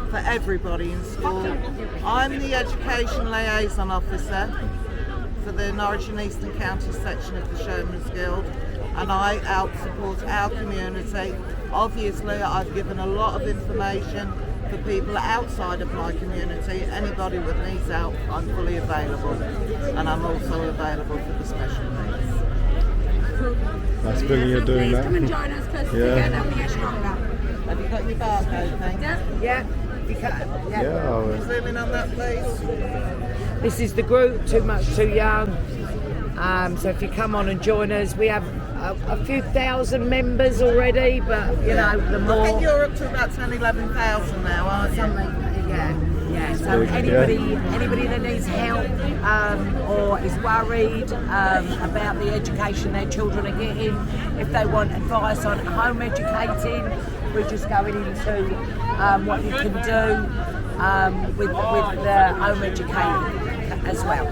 J: for everybody in school. I'm the education liaison officer for the Norwich and Eastern Counties section of the Showman's Guild, and I help support our community. Obviously, I've given a lot of information for people outside of my community. Anybody that needs help, I'm fully available, and I'm also available for the special needs.
H: That's brilliant you're doing that.
K: Come and join us because together we are stronger.
J: Have you got your barcode thing?
L: Yeah. You can.
H: Yeah.
J: Zoom in on that, please.
L: This is the group, Too Much Too Young. So if you come on and join us, we have a few thousand members already, but you know, the more.
J: I think you're up to about 10, 11,000 now, aren't you?
L: Yeah. So anybody that needs help or is worried about the education their children are getting, if they want advice on home educating, we're just going into what you can do with the home educating as well.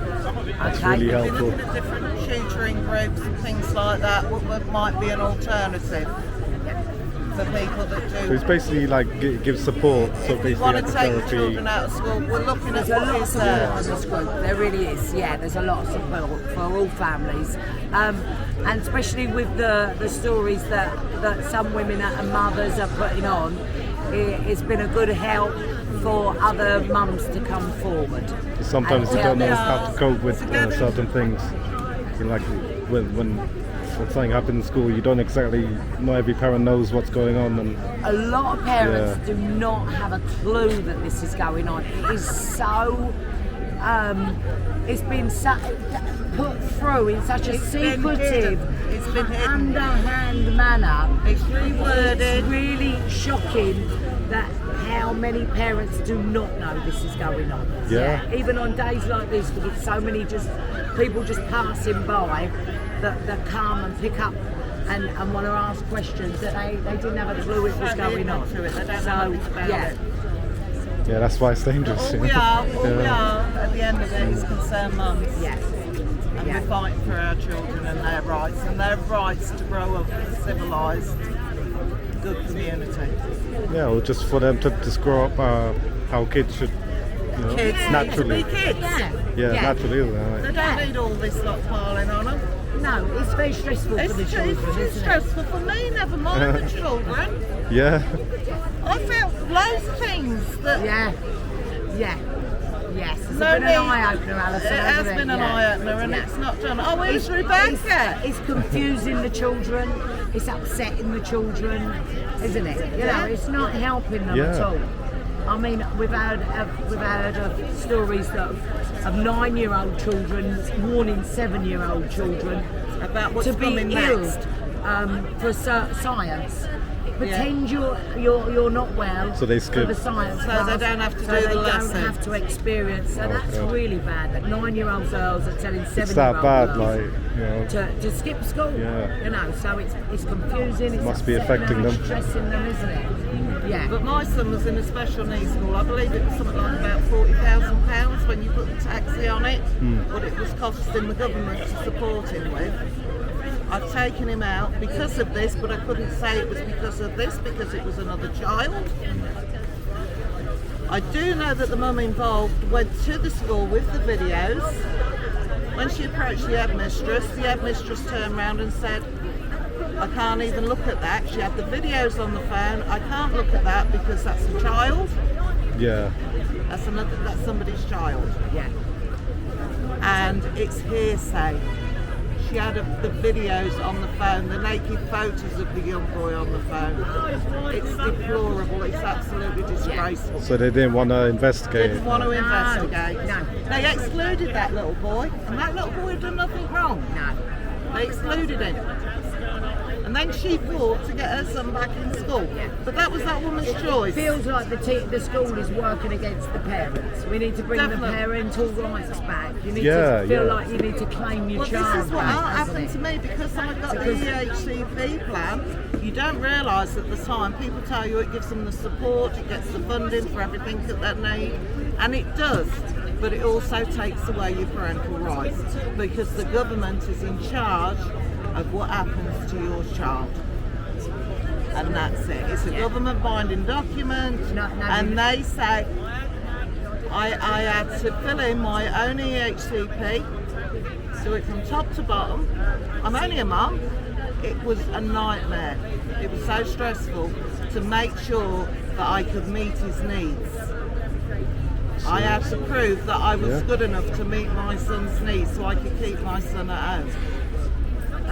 H: That's really helpful.
J: Looking at different tutoring groups and things like that, what might be an alternative for people that do.
H: So it's basically like give support. So
J: if we
H: basically
J: want to
H: like
J: take the
H: therapy.
J: children out of school, we're looking at
L: There's a lot of support in this group. There really is. Yeah, there's a lot of support for all families, and especially with the stories that some women and mothers are putting on. It's been a good help for other mums to come forward.
H: Sometimes you don't know how to cope with certain things. Like when something happens in school, you don't exactly know. Every parent knows what's going on, and
L: a lot of parents do not have a clue that this is going on. It is so. It's been put through in such a secretive, underhand manner.
J: It's reworded.
L: It's really shocking that how many parents do not know this is going on.
H: Yeah.
L: Even on days like this, with so many people just passing by that come and pick up and want to ask questions that they didn't have a clue it was going on.
H: Yeah, that's why it's dangerous.
J: All we are at the end of it is concerned mums.
L: Yes.
J: And we're fighting for our children and their rights to grow up in a civilised, good community.
H: Yeah, or just for them to just grow up how kids should,
J: Kids
H: naturally.
J: need to be kids.
H: Yeah, naturally.
J: They don't need all this lot piling on them.
L: No, it's very stressful for the children.
J: It's stressful for me, never mind the children.
H: Yeah.
J: I felt loads of things that.
L: Yes, it's been an eye-opener, Alison.
J: It has been an eye-opener, and it's not done. Oh, where's Rebecca?
L: It's confusing the children. It's upsetting the children, isn't it? You know, it's not helping them at all. I mean, we've had stories of 9-year-old children warning 7-year-old children
J: about what's
L: to be
J: coming
L: ill
J: next.
L: For science. Pretend you're not well
H: so they skip.
L: for the science
J: So
L: class,
J: they don't have to
L: so
J: do
L: they
J: the
L: don't
J: lesson.
L: have to experience. So that's really bad. That 9-year-old girls are telling 7-year-old
H: It's that bad,
L: girls to skip school.
H: Yeah.
L: You know, so it's confusing. It's
H: Must be affecting them.
L: It's stressing them, isn't it? Yeah.
J: But my son was in a special needs school. I believe it was something like about £40,000 when you put the taxi on it. What it was costing the government to support him with. I've taken him out because of this, but I couldn't say it was because of this because it was another child. I do know that the mum involved went to the school with the videos. When she approached the headmistress turned around and said, I can't even look at that. She had the videos on the phone. I can't look at that because that's a child.
H: Yeah.
J: That's somebody's child.
L: Yeah.
J: And it's hearsay. She had the videos on the phone, the naked photos of the young boy on the phone. It's deplorable, it's absolutely disgraceful.
H: So they didn't want to investigate.
J: They didn't want to investigate.
L: No.
J: They excluded that little boy, and that little boy had done nothing wrong.
L: No.
J: They excluded him. And then she fought to get her son back in school. But that was that woman's choice.
L: It feels like the school is working against the parents. We need to bring the parental rights back. You need to feel like you need to claim your child.
J: This is what
L: back,
J: happened to me because I've got the EHCP plan. You don't realise at the time, people tell you it gives them the support, it gets the funding for everything that they need, and it does. but it also takes away your parental rights because the government is in charge of what happens to your child. And that's it. It's a government binding document, and they say I had to fill in my own EHCP, do it from top to bottom. I'm only a mum. It was a nightmare. It was so stressful to make sure that I could meet his needs. I had to prove that I was good enough to meet my son's needs so I could keep my son at home.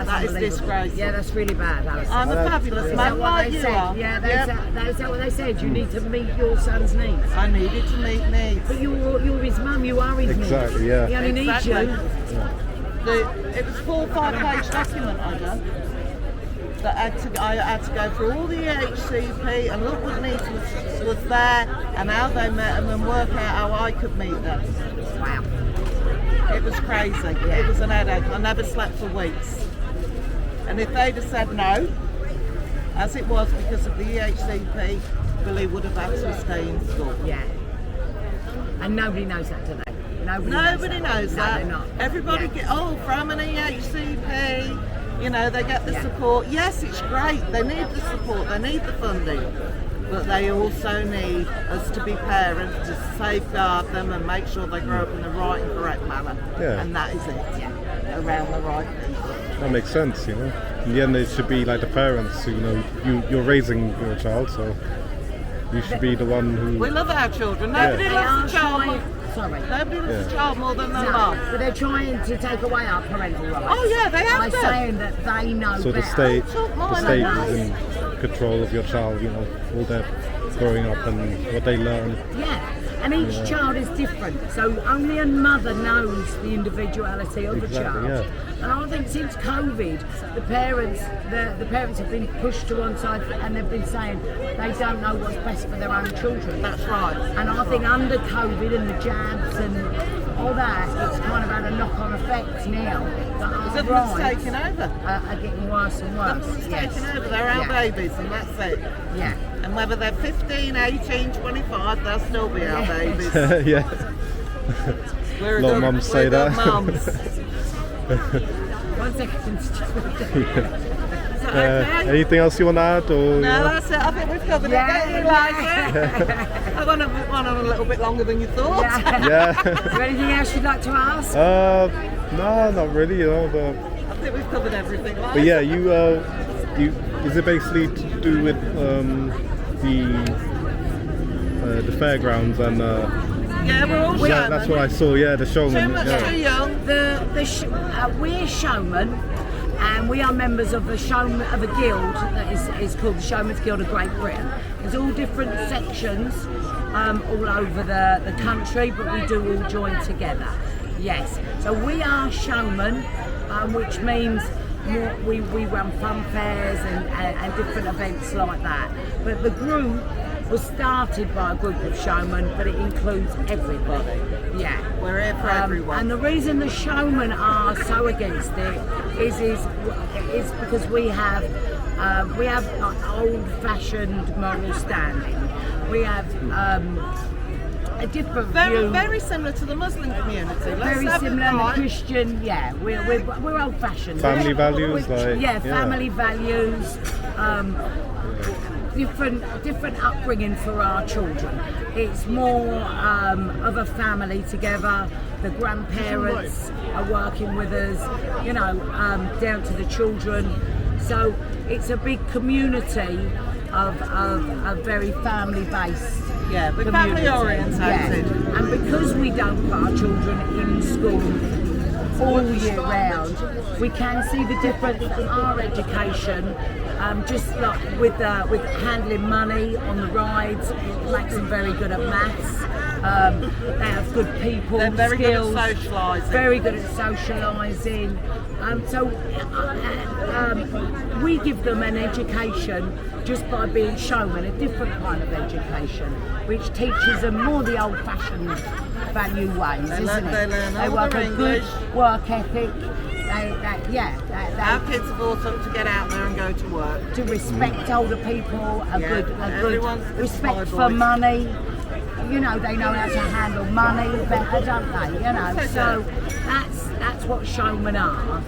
J: That is disgraceful.
L: Yeah, that's really bad, Alison.
J: I'm a fabulous man, like you are.
L: Yeah, that's what they said. You need to meet your son's needs.
J: I needed to meet needs.
L: But you're his mum, you are his needs.
H: Exactly, yeah.
L: He only needs you.
J: It was a 4 or 5 page document I done. That I had to go through all the EHCP and look what needs was there and how they met them and work out how I could meet them.
L: Wow.
J: It was crazy. It was an headache. I never slept for weeks. And if they'd have said no, as it was because of the EHCP, Billy would have had to stay in school.
L: Yeah. And nobody knows that today.
J: Nobody knows that.
L: No, they're not.
J: Everybody get from an EHCP. You know, they get the support. Yes, it's great. They need the support. They need the funding. But they also need us to be parents to safeguard them and make sure they grow up in the right and correct manner.
H: Yeah.
J: And that is it. Yeah. Around the right people.
H: That makes sense, you know. In the end, it should be like the parents, you know, you're raising your child, so you should be the one who...
J: We love our children. Nobody loves the child.
L: Sorry.
J: Nobody loves the child more than their mum.
L: But they're trying to take away our parental rights.
J: Oh yeah, they have
L: by saying that they know
H: so
L: better.
H: the state is in control of your child, you know, all their growing up and what they learn.
L: Yeah. And each child is different, so only a mother knows the individuality of a child.
H: Yeah.
L: And I think since COVID, the parents have been pushed to one side and they've been saying they don't know what's best for their own children.
J: That's right.
L: And I think under COVID and the jabs and all that, it's kind of had a knock-on effect now. That
J: government's taking over.
L: Are getting worse and worse.
J: Government's taking over. They're our babies, and that's it.
L: Yeah.
J: And whether they're 15, 18, 25, they'll still be our babies.
H: Yeah.
J: We're
H: a lot of mums say that.
J: Mums.
L: 1 second.
J: Okay?
H: Anything else you want to add? Or,
J: No, that's it. I think we've covered it. Don't you like it? I went on a little bit longer than you thought.
H: Yeah.
L: Is there anything else you'd like to ask?
H: No, not really, you know.
J: I think we've covered everything.
H: But yeah, you is it basically to do with the fairgrounds and
J: yeah, we're all showmen.
H: Yeah, that's what I saw. Yeah, the showman.
J: Too much too young.
L: We're showmen, and we are members of a guild that is called the Showman's Guild of Great Britain. There's all different sections all over the country, but we do all join together. Yes, so we are showmen, which means we run fun fairs and different events like that. But the group was started by a group of showmen, but it includes everybody. Yeah,
J: we're here for everyone.
L: And the reason the showmen are so against it is because we have old-fashioned moral standing. We have a different view.
J: Very similar to the Muslim community.
L: Very similar to the Christian. Yeah, we're old-fashioned.
H: Family values,
L: family values. Different upbringing for our children. It's more of a family together. The grandparents are working with us, you know, down to the children. So it's a big community of very family-based.
J: Yeah, but family orientated.
L: Yeah. And because we don't put our children in school all year round, we can see the difference in our education. Just like with handling money on the rides, it makes them very good at maths. They have good people
J: They're very
L: skills,
J: good at socialising.
L: Very good at socialising. So we give them an education just by being showmen, a different kind of education, which teaches them more the old-fashioned value ways, isn't it?
J: They learn
L: They
J: all
L: work
J: their
L: a good
J: English.
L: work ethic.
J: Our kids have also to get out there and go to work.
L: To respect older people, a good
J: Everyone's
L: respect
J: my
L: for
J: boy.
L: money. you know, they know how to handle money better, don't they? You know, so that's what Showman are.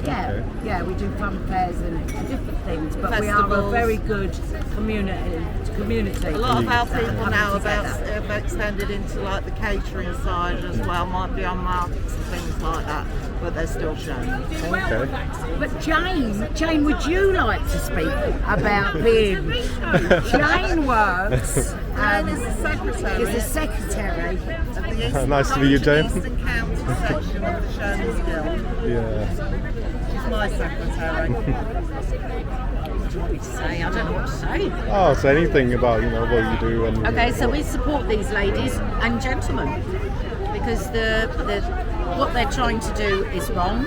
L: Yeah, we do fun fairs and different things, but we are a very good community.
J: A lot of our people now have extended into like the catering side as well, might be on markets and things like that, but they're still showing.
H: Okay.
L: But Jane, would you like to speak about being? Jane works.
J: Jane is the secretary.
L: Is the secretary.
J: Of the Eastern,
H: Nice to meet you, Jane.
J: Eastern County section of the Showman's Guild.
H: Yeah.
J: She's my secretary.
M: Say, I don't know what to say.
H: Oh, so anything about what you do and.
M: Okay, so we support these ladies and gentlemen because what they're trying to do is wrong.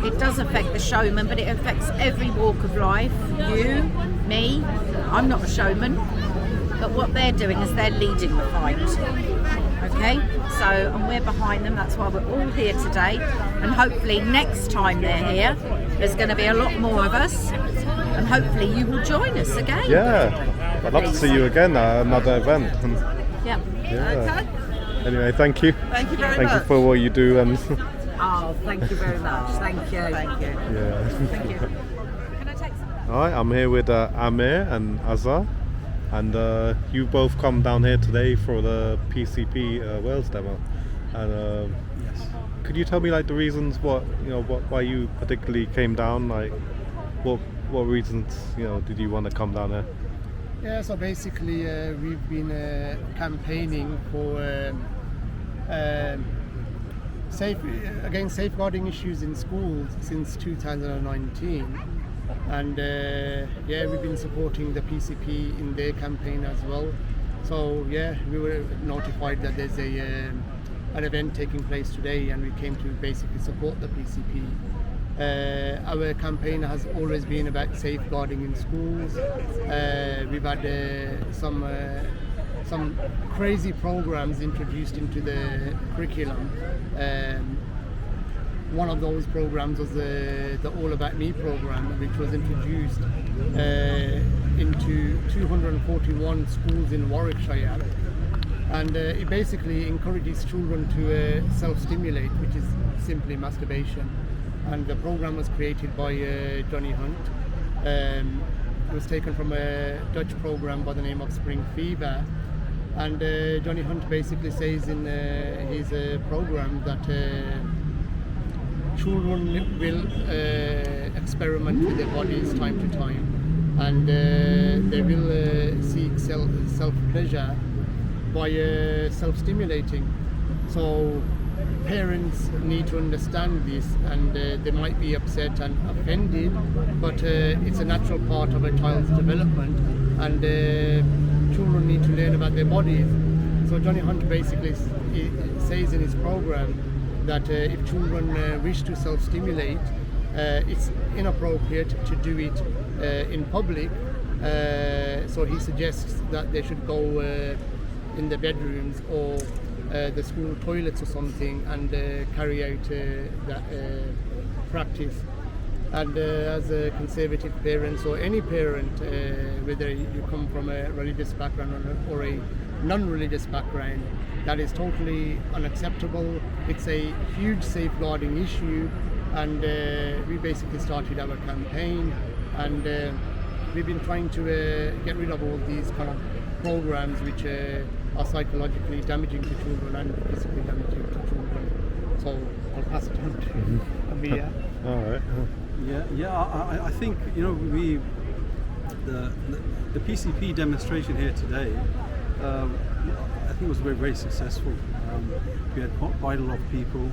M: It does affect the showman, but it affects every walk of life. You, me. I'm not a showman, but what they're doing is they're leading the fight. Okay, so and we're behind them. That's why we're all here today, and hopefully next time they're here, there's going to be a lot more of us. And hopefully you will join us again.
H: Yeah, I'd love to see you again at another event.
M: Yeah.
J: Okay.
H: Anyway, thank you.
J: Thank you very
H: much. Thank you for what you do and.
L: Oh, thank you very much. Thank you.
J: Thank you.
H: Yeah.
M: Thank you. Can I take some?
H: Alright, I'm here with Amir and Azza, and you both come down here today for the PCP Wales demo. And
B: Yes.
H: could you tell me like the reasons why you particularly came down? Like, what reasons did you want to come down here?
A: Yeah, so basically we've been campaigning for against safeguarding issues in schools since 2019, and we've been supporting the PCP in their campaign as well. So yeah, we were notified that there's an event taking place today, and we came to basically support the PCP. Our campaign has always been about safeguarding in schools. We've had some crazy programs introduced into the curriculum. One of those programs was the All About Me program, which was introduced into 241 schools in Warwickshire. And it basically encourages children to self-stimulate, which is simply masturbation. And the program was created by Johnny Hunt. It was taken from a Dutch program by the name of Spring Fever. And Johnny Hunt basically says in his program that children will experiment with their bodies time to time, and they will seek self-pleasure by self-stimulating. So parents need to understand this, and they might be upset and offended, but it's a natural part of a child's development, and children need to learn about their bodies. So Johnny Hunt basically says in his program that if children wish to self-stimulate, it's inappropriate to do it in public. So he suggests that they should go in the bedrooms or the school toilets or something and carry out that practice. And as a conservative parent or any parent, whether you come from a religious background or a non-religious background, that is totally unacceptable. It's a huge safeguarding issue, and we basically started our campaign, and we've been trying to get rid of all these kind of programs which are psychologically damaging to children and physically damaging to children. So I'll pass it on to Amir.
H: All right.
B: I think the PCP demonstration here today, I think was very, very successful. We had quite a lot of people,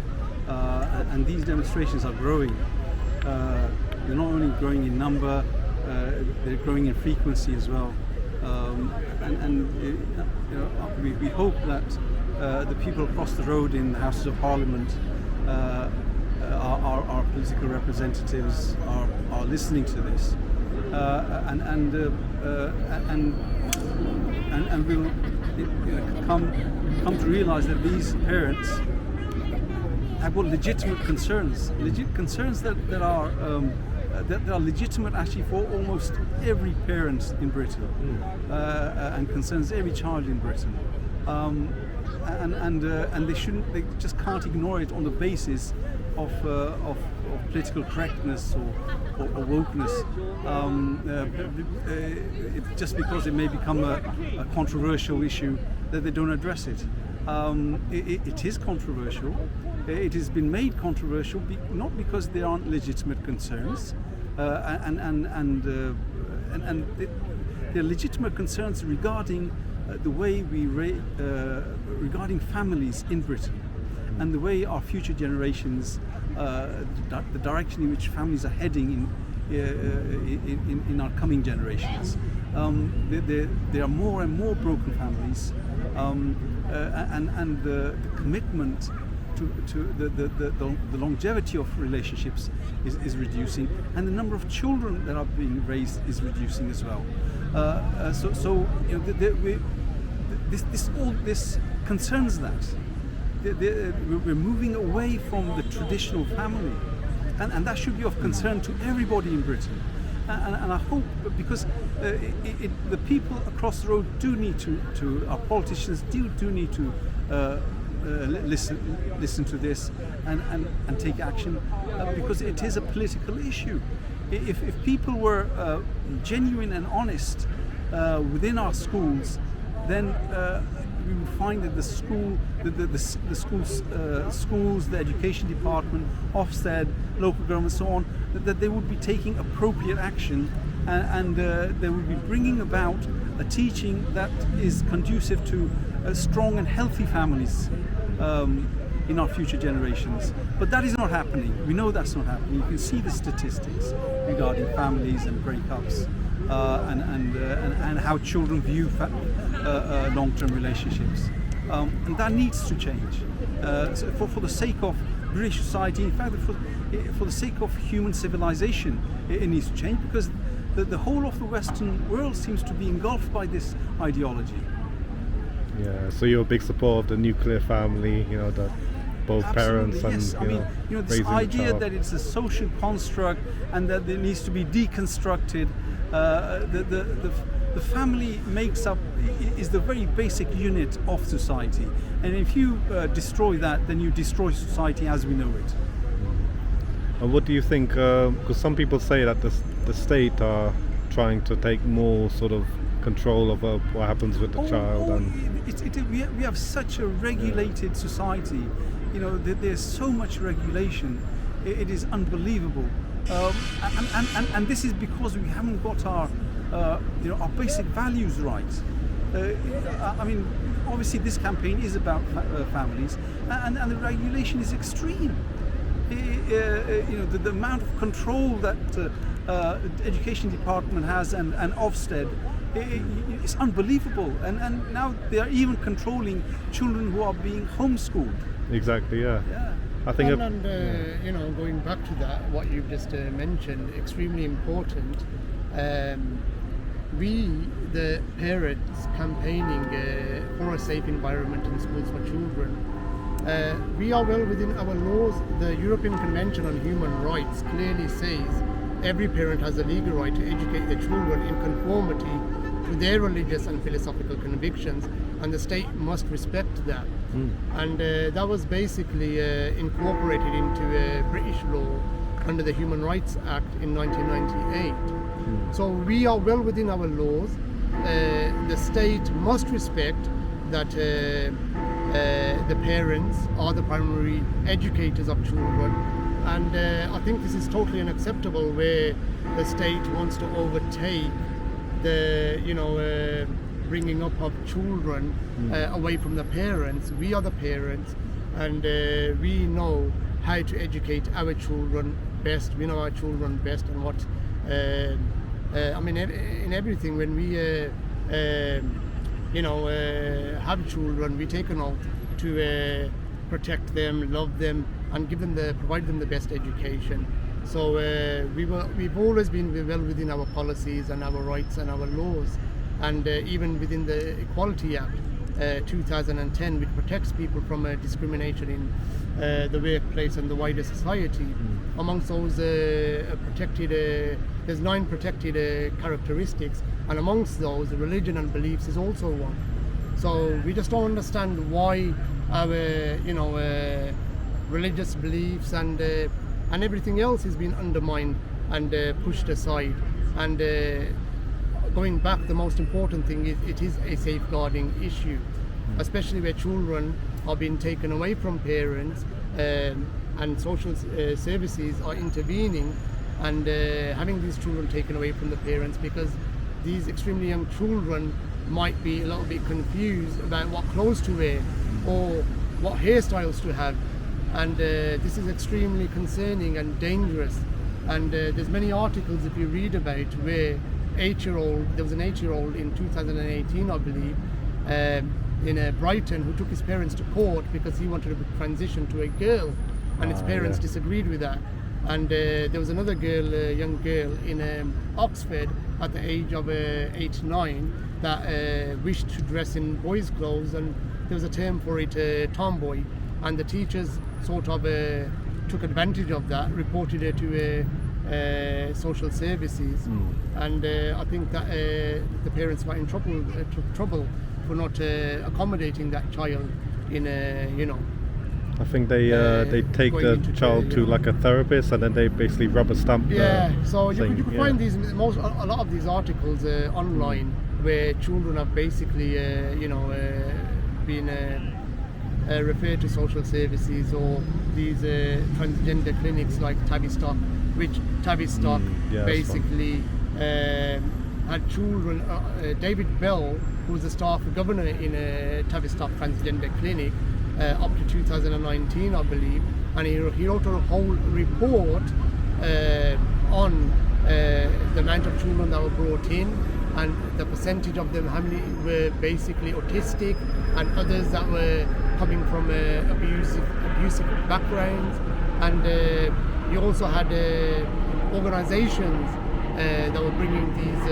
B: and these demonstrations are growing. They're not only growing in number, they're growing in frequency as well. We hope that the people across the road in the Houses of Parliament, our political representatives are listening to this, and will come to realise that these parents have got legitimate concerns that are that are legitimate actually for almost every parent in Britain, and concerns every child in Britain. And they just can't ignore it on the basis of political correctness or wokeness, just because it may become a controversial issue that they don't address it. It is controversial. It has been made controversial not because there aren't legitimate concerns, and there are legitimate concerns regarding the way regarding families in Britain, and the way our future generations, the direction in which families are heading in our coming generations. There are more and more broken families, and the commitment to the longevity of relationships is reducing, and the number of children that are being raised is reducing as well. So you know, all this concerns that. We're moving away from the traditional family, and that should be of concern to everybody in Britain. And I hope, because the people across the road do need to our politicians do need to listen to this and take action, because it is a political issue. If people were genuine and honest within our schools, then we would find that the schools, the education department, Ofsted, local government, so on, that they would be taking appropriate action, and they would be bringing about a teaching that is conducive to strong and healthy families in our future generations. But that is not happening. We know that's not happening. You can see the statistics regarding families and breakups, and how children view long-term relationships, and that needs to change. So for the sake of British society, in fact, for the sake of human civilization, it needs to change, because the whole of the Western world seems to be engulfed by this ideology.
H: Yeah, so you're a big supporter of the nuclear family, you know, that both
B: Absolutely,
H: parents and
B: yes. This idea that it's a social construct and that it needs to be deconstructed. The family is the very basic unit of society, and if you destroy that, then you destroy society as we know it.
H: And what do you think? Because some people say that the state are trying to take more sort of control over what happens with the child.
B: We have such a regulated society. You know, there's so much regulation. It is unbelievable, and this is because we haven't got our basic values right. I mean, obviously this campaign is about families, and the regulation is extreme. The amount of control that the education department has and Ofsted, it's unbelievable, and now they are even controlling children who are being homeschooled.
H: Exactly, yeah. I think
A: going back to that, what you've just mentioned, extremely important. We, the parents, campaigning for a safe environment in schools for children, we are well within our laws. The European Convention on Human Rights clearly says every parent has a legal right to educate their children in conformity to their religious and philosophical convictions, and the state must respect that. And that was basically incorporated into British law under the Human Rights Act in 1998. So we are well within our laws. The state must respect that the parents are the primary educators of children, and I think this is totally unacceptable where the state wants to overtake the bringing up of children away from the parents. We are the parents, and we know how to educate our children best. We know our children best, and what in everything. When we have children, we take an oath to protect them, love them, and provide them the best education. So we've always been well within our policies and our rights and our laws, and even within the Equality Act, 2010, which protects people from discrimination in the workplace and the wider society. Amongst those there's 9 protected characteristics, and amongst those, religion and beliefs is also one. So we just don't understand why our, religious beliefs and everything else is being undermined and pushed aside. And going back, the most important thing is it is a safeguarding issue, especially where children are being taken away from parents, and social services are intervening and having these children taken away from the parents, because these extremely young children might be a little bit confused about what clothes to wear or what hairstyles to have, and this is extremely concerning and dangerous. And there's many articles, if you read about, where there was an 8-year-old in 2018, I believe, in Brighton, who took his parents to court because he wanted to transition to a girl, and his parents disagreed with that. And there was another girl, young girl in Oxford at the age of 8-9 that wished to dress in boys' clothes, and there was a term for it, tomboy, and the teachers sort of took advantage of that, reported it to social services, and I think that the parents got in trouble for not accommodating that child in
H: I think they take the child to like a therapist, and then they basically rubber stamp.
A: So you could find these a lot of these articles online where children have basically been referred to social services, or these transgender clinics like Tavistock, which Tavistock basically had children. David Bell, who was the staff governor in a Tavistock transgender clinic up to 2019, I believe, and he wrote a whole report on the amount of children that were brought in, and the percentage of them, how many were basically autistic, and others that were coming from abusive backgrounds. And you also had organizations that were bringing these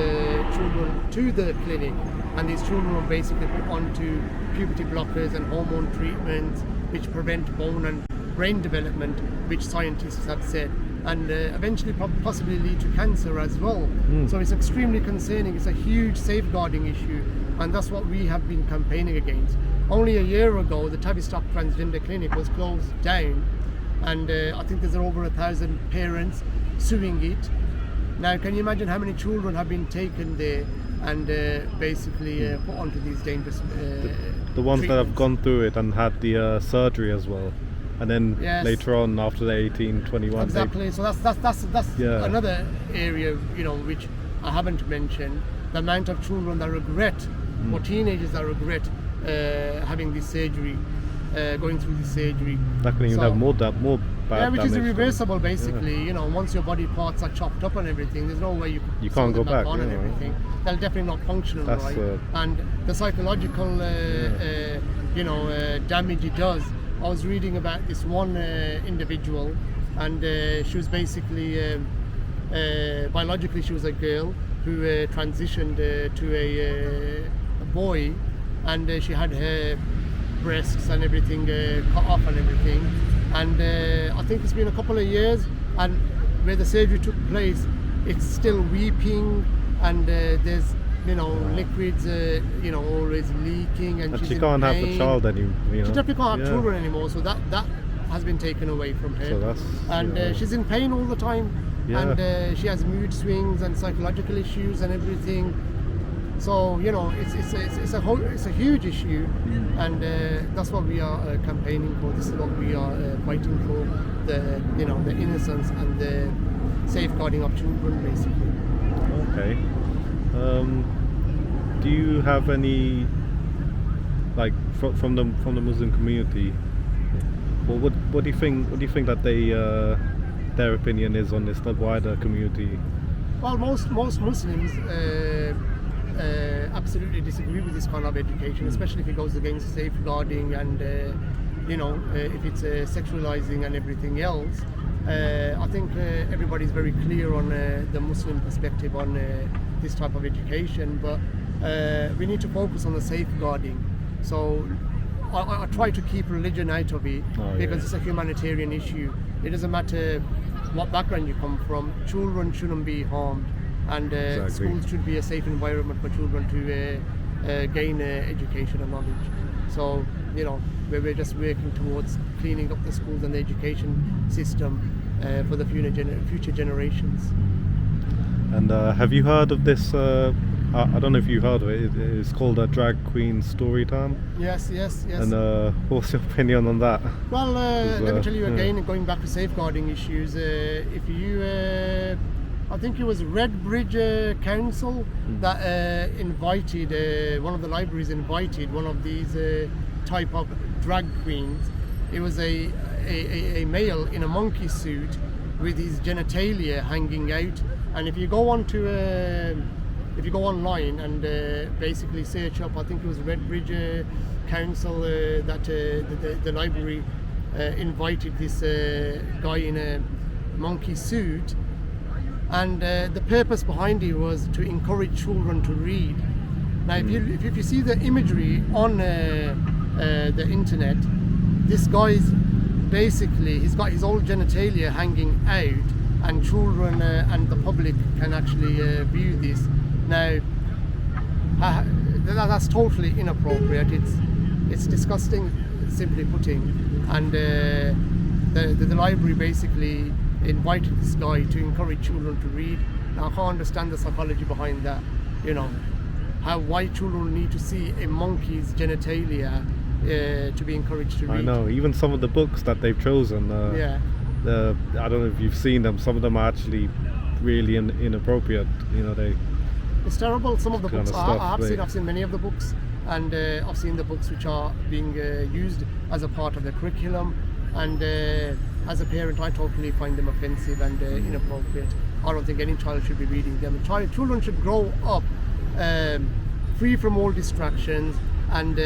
A: children to the clinic, and these children were basically put onto puberty blockers and hormone treatments which prevent bone and brain development, which scientists have said, and eventually possibly lead to cancer as well. So it's extremely concerning. It's a huge safeguarding issue, and that's what we have been campaigning against. Only a year ago, the Tavistock Transgender Clinic was closed down, and I think there's over 1,000 parents suing it. Now, can you imagine how many children have been taken there and basically put onto these dangerous
H: the ones that have gone through it and had the surgery as well, and then later on after they're 18, 21.
A: Exactly. So that's another area, which I haven't mentioned. The amount of children that regret, or teenagers that regret having this surgery, going through this surgery.
H: That can even have more bad
A: which
H: damage.
A: is irreversible, basically. Once your body parts are chopped up and everything, there's no way you
H: can't go back
A: on and everything. They'll definitely not function right. And the psychological damage it does. I was reading about this one individual, and she was basically biologically she was a girl who transitioned to a boy, and she had her breasts and everything cut off and everything, and I think it's been a couple of years, and where the surgery took place, it's still weeping, and there's liquids always leaking, and she's
H: she can't
A: in
H: have
A: pain.
H: a child anymore.
A: She definitely can't have children anymore, so that has been taken away from her.
H: So that's,
A: and she's in pain all the time, and she has mood swings and psychological issues and everything. So it's a huge issue, and that's what we are campaigning for. This is what we are fighting for: the innocence and the safeguarding of children, basically.
H: Okay. Do you have any, like, from the Muslim community? Well, what do you think? What do you think that their opinion is on this, the wider community?
A: Well, most Muslims absolutely disagree with this kind of education, especially if it goes against safeguarding and if it's sexualizing and everything else. I think everybody's very clear on the Muslim perspective on this type of education, but we need to focus on the safeguarding, So I try to keep religion out of it because it's a humanitarian issue. It doesn't matter what background you come from. Children shouldn't be harmed, and schools should be a safe environment for children to gain education and knowledge. So we're just working towards cleaning up the schools and the education system for the future generations.
H: And have you heard of this? I don't know if you heard of it. It's called a drag queen story time.
A: Yes.
H: And what's your opinion on that?
A: Well, let me tell you again, going back to safeguarding issues, if you, I think it was Redbridge Council that invited, one of the libraries invited one of these type of drag queens. It was a male in a monkey suit with his genitalia hanging out. And if you go online and basically search up, I think it was Redbridge Council that the library invited this guy in a monkey suit, and the purpose behind it was to encourage children to read. Now, if you see the imagery on the internet, this guy's basically, he's got his old genitalia hanging out, and children and the public can actually view this. Now, that's totally inappropriate. It's disgusting, simply putting. And the library basically invited this guy to encourage children to read. Now, I can't understand the psychology behind that. Why children need to see a monkey's genitalia to be encouraged to read.
H: I know. Even some of the books that they've chosen. I don't know if you've seen them. Some of them are actually really inappropriate.
A: It's terrible. Some of the books I've seen many of the books, and I've seen the books which are being used as a part of the curriculum, and as a parent I totally find them offensive and inappropriate. I don't think any child should be reading them. Children should grow up free from all distractions, and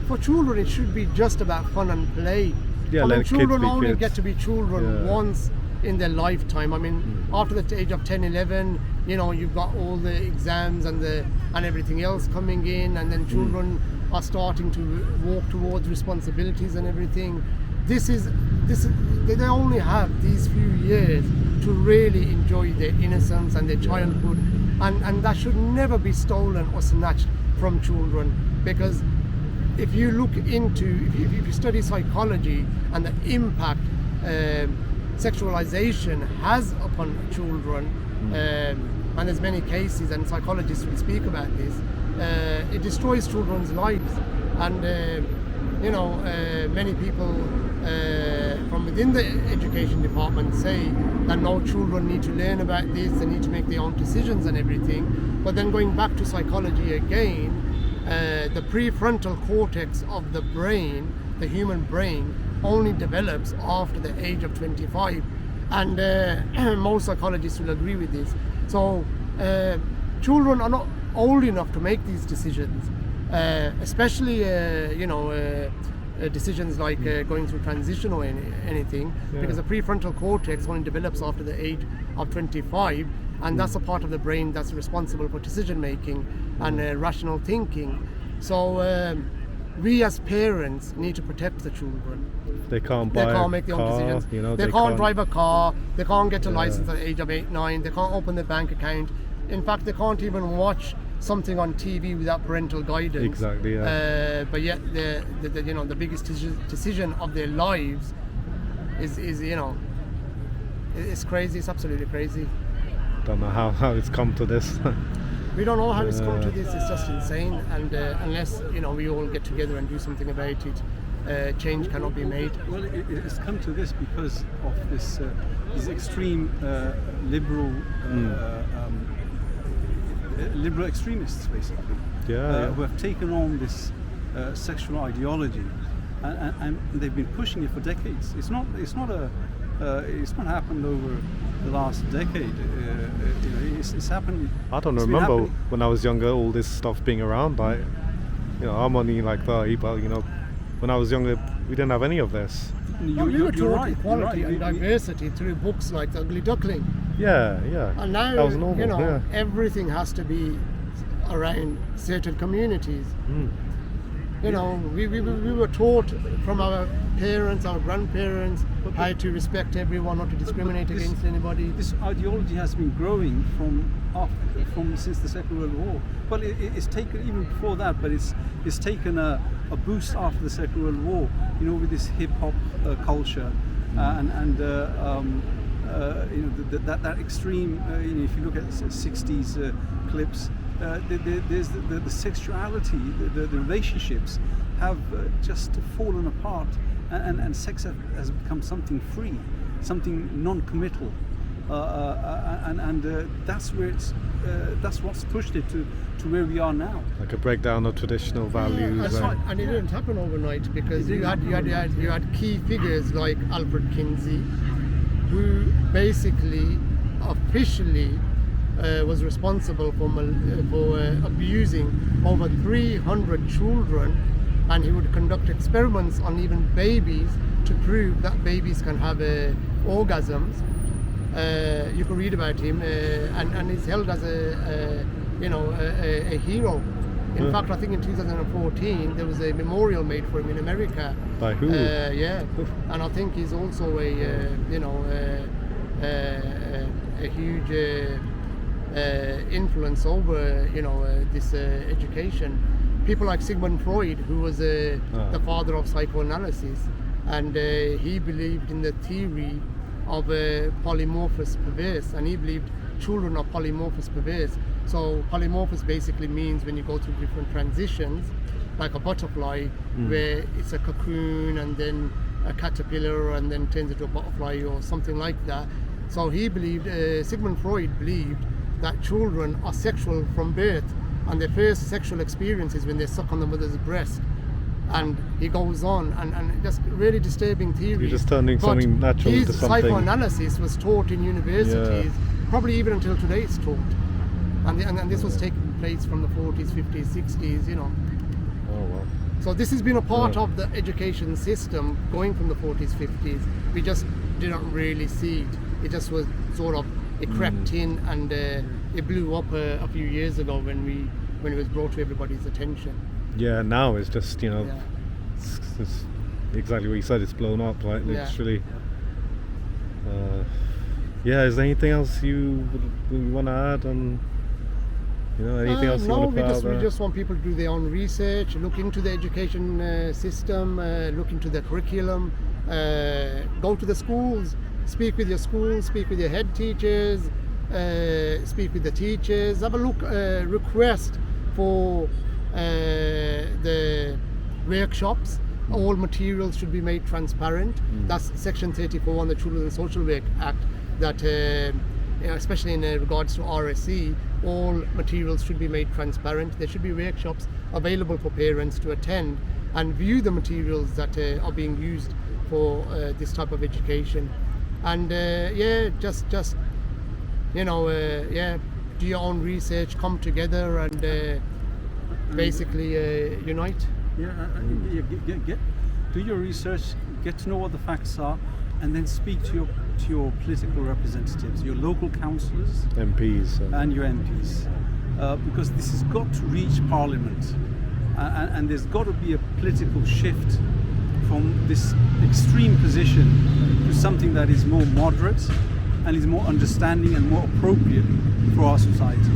A: for children it should be just about fun and play. Children only get to be children once in their lifetime. I mean, after the age of 10, 11, you've got all the exams and everything else coming in, and then children are starting to walk towards responsibilities and everything. They only have these few years to really enjoy their innocence and their childhood, and that should never be stolen or snatched from children. Because if you look into, if you study psychology and the impact sexualization has upon children, and there's many cases, and psychologists will speak about this, it destroys children's lives. And many people from within the education department say that no, children need to learn about this, they need to make their own decisions and everything. But then going back to psychology again, the prefrontal cortex of the brain, the human brain, only develops after the age of 25, and most psychologists will agree with this. So children are not old enough to make these decisions, especially decisions like going through transition or anything, because the prefrontal cortex only develops after the age of 25, and that's a part of the brain that's responsible for decision making and rational thinking. So we as parents need to protect the children.
H: They can't
A: make their own decisions. They can't drive a car. They can't get a license at the age of 8, 9. They can't open their bank account. In fact, they can't even watch something on TV without parental guidance.
H: Exactly. Yeah.
A: But yet, the biggest decision of their lives is it's crazy. It's absolutely crazy.
H: Don't know how it's come to this.
A: We don't know how it's come to this. It's just insane. And unless we all get together and do something about it, change cannot be made.
B: Well, it's come to this because of these extreme liberal extremists, basically, who have taken on this sexual ideology, and they've been pushing it for decades. It's not happened over the last decade. It's happened.
H: I don't remember when I was younger all this stuff being around. I'm only like 30, but when I was younger, we didn't have any of this.
A: We were taught equality and diversity through books like The Ugly Duckling.
H: Yeah.
A: And now,
H: that was normal,
A: everything has to be around certain communities. You know, we were taught from our parents, our grandparents, how to respect everyone, not to discriminate against anybody.
B: This ideology has been growing from since the Second World War. Well, it's taken even before that, but it's taken a boost after the Second World War. You know, with this hip hop culture and you know, that extreme. You know, if you look at 60s clips. There's the sexuality, the relationships have just fallen apart, and sex has become something free, something non-committal, and that's where that's what's pushed it to where we are now.
H: Like a breakdown of traditional values.
A: That's right. And it didn't happen overnight, because you had key figures like Alfred Kinsey, who basically officially was responsible for abusing over 300 children, and he would conduct experiments on even babies to prove that babies can have orgasms. You can read about him, and he's held as a hero. In fact, I think in 2014 there was a memorial made for him in America.
H: By who?
A: Yeah, and I think he's also a huge influence over this education. People like Sigmund Freud, who was the father of psychoanalysis, and he believed in the theory of polymorphous perverse, and he believed children are polymorphous perverse. So polymorphous basically means when you go through different transitions, like a butterfly, where it's a cocoon and then a caterpillar and then turns into a butterfly or something like that. So he believed, Sigmund Freud believed, that children are sexual from birth, and their first sexual experience is when they suck on the mother's breast. And he goes on, and just really disturbing theories.
H: You're just turning something natural into something.
A: Psychoanalysis was taught in universities, probably even until today it's taught. And this was taking place from the 40s, 50s, 60s, you know.
H: Oh, wow.
A: So this has been a part of the education system going from the 40s, 50s. We just didn't really see it. It just was sort of, it crept in, and it blew up a few years ago when it was brought to everybody's attention.
H: Yeah, now it's just, it's exactly what you said, it's blown up, like literally. Is there anything else you want to add on, anything else you want to put out there?
A: We just want people to do their own research, look into the education system, look into the curriculum, go to the schools, speak with your schools, speak with your head teachers, speak with the teachers, have a look, request for the workshops. All materials should be made transparent. That's section 34 on the Children and Social Work Act, that especially in regards to RSE, all materials should be made transparent. There should be workshops available for parents to attend and view the materials that are being used for this type of education. And just do your own research, come together, and basically unite.
B: Do your research, get to know what the facts are, and then speak to your political representatives, your local councillors,
H: MPs,
B: and your MPs, because this has got to reach Parliament, and there's got to be a political shift from this extreme position to something that is more moderate and is more understanding and more appropriate for our society.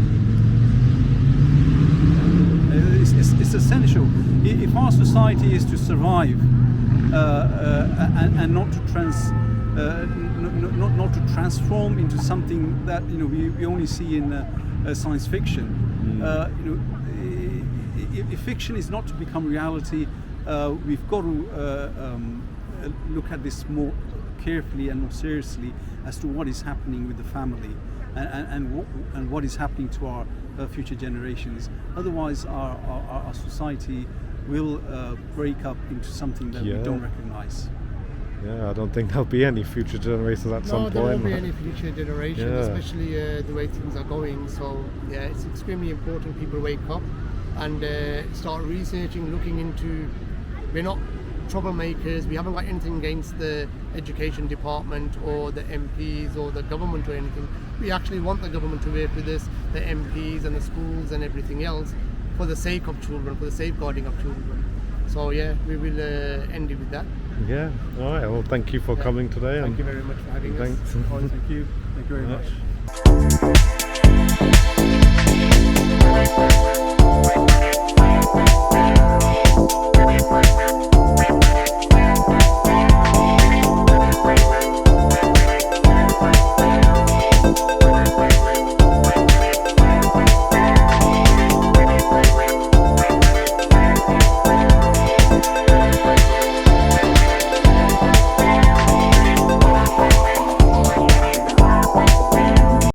B: It's essential. If our society is to survive and not to transform into something that we only see in science fiction, if fiction is not to become reality, we've got to look at this more carefully and more seriously as to what is happening with the family and what is happening to our future generations. Otherwise, our society will break up into something that we don't recognise.
H: Yeah, I don't think there'll be any future generations at some point.
A: No, there won't be any future generation, especially the way things are going. So yeah, it's extremely important people wake up and start researching, looking into. We're not troublemakers. We haven't got anything against the education department or the MPs or the government or anything. We actually want the government to work with us, the MPs and the schools and everything else, for the sake of children, for the safeguarding of children. So yeah, we will end it with that.
H: Yeah. All right. Well, thank you for coming today.
A: Thank you very much for having us.
H: Thanks.
B: Thank you very much.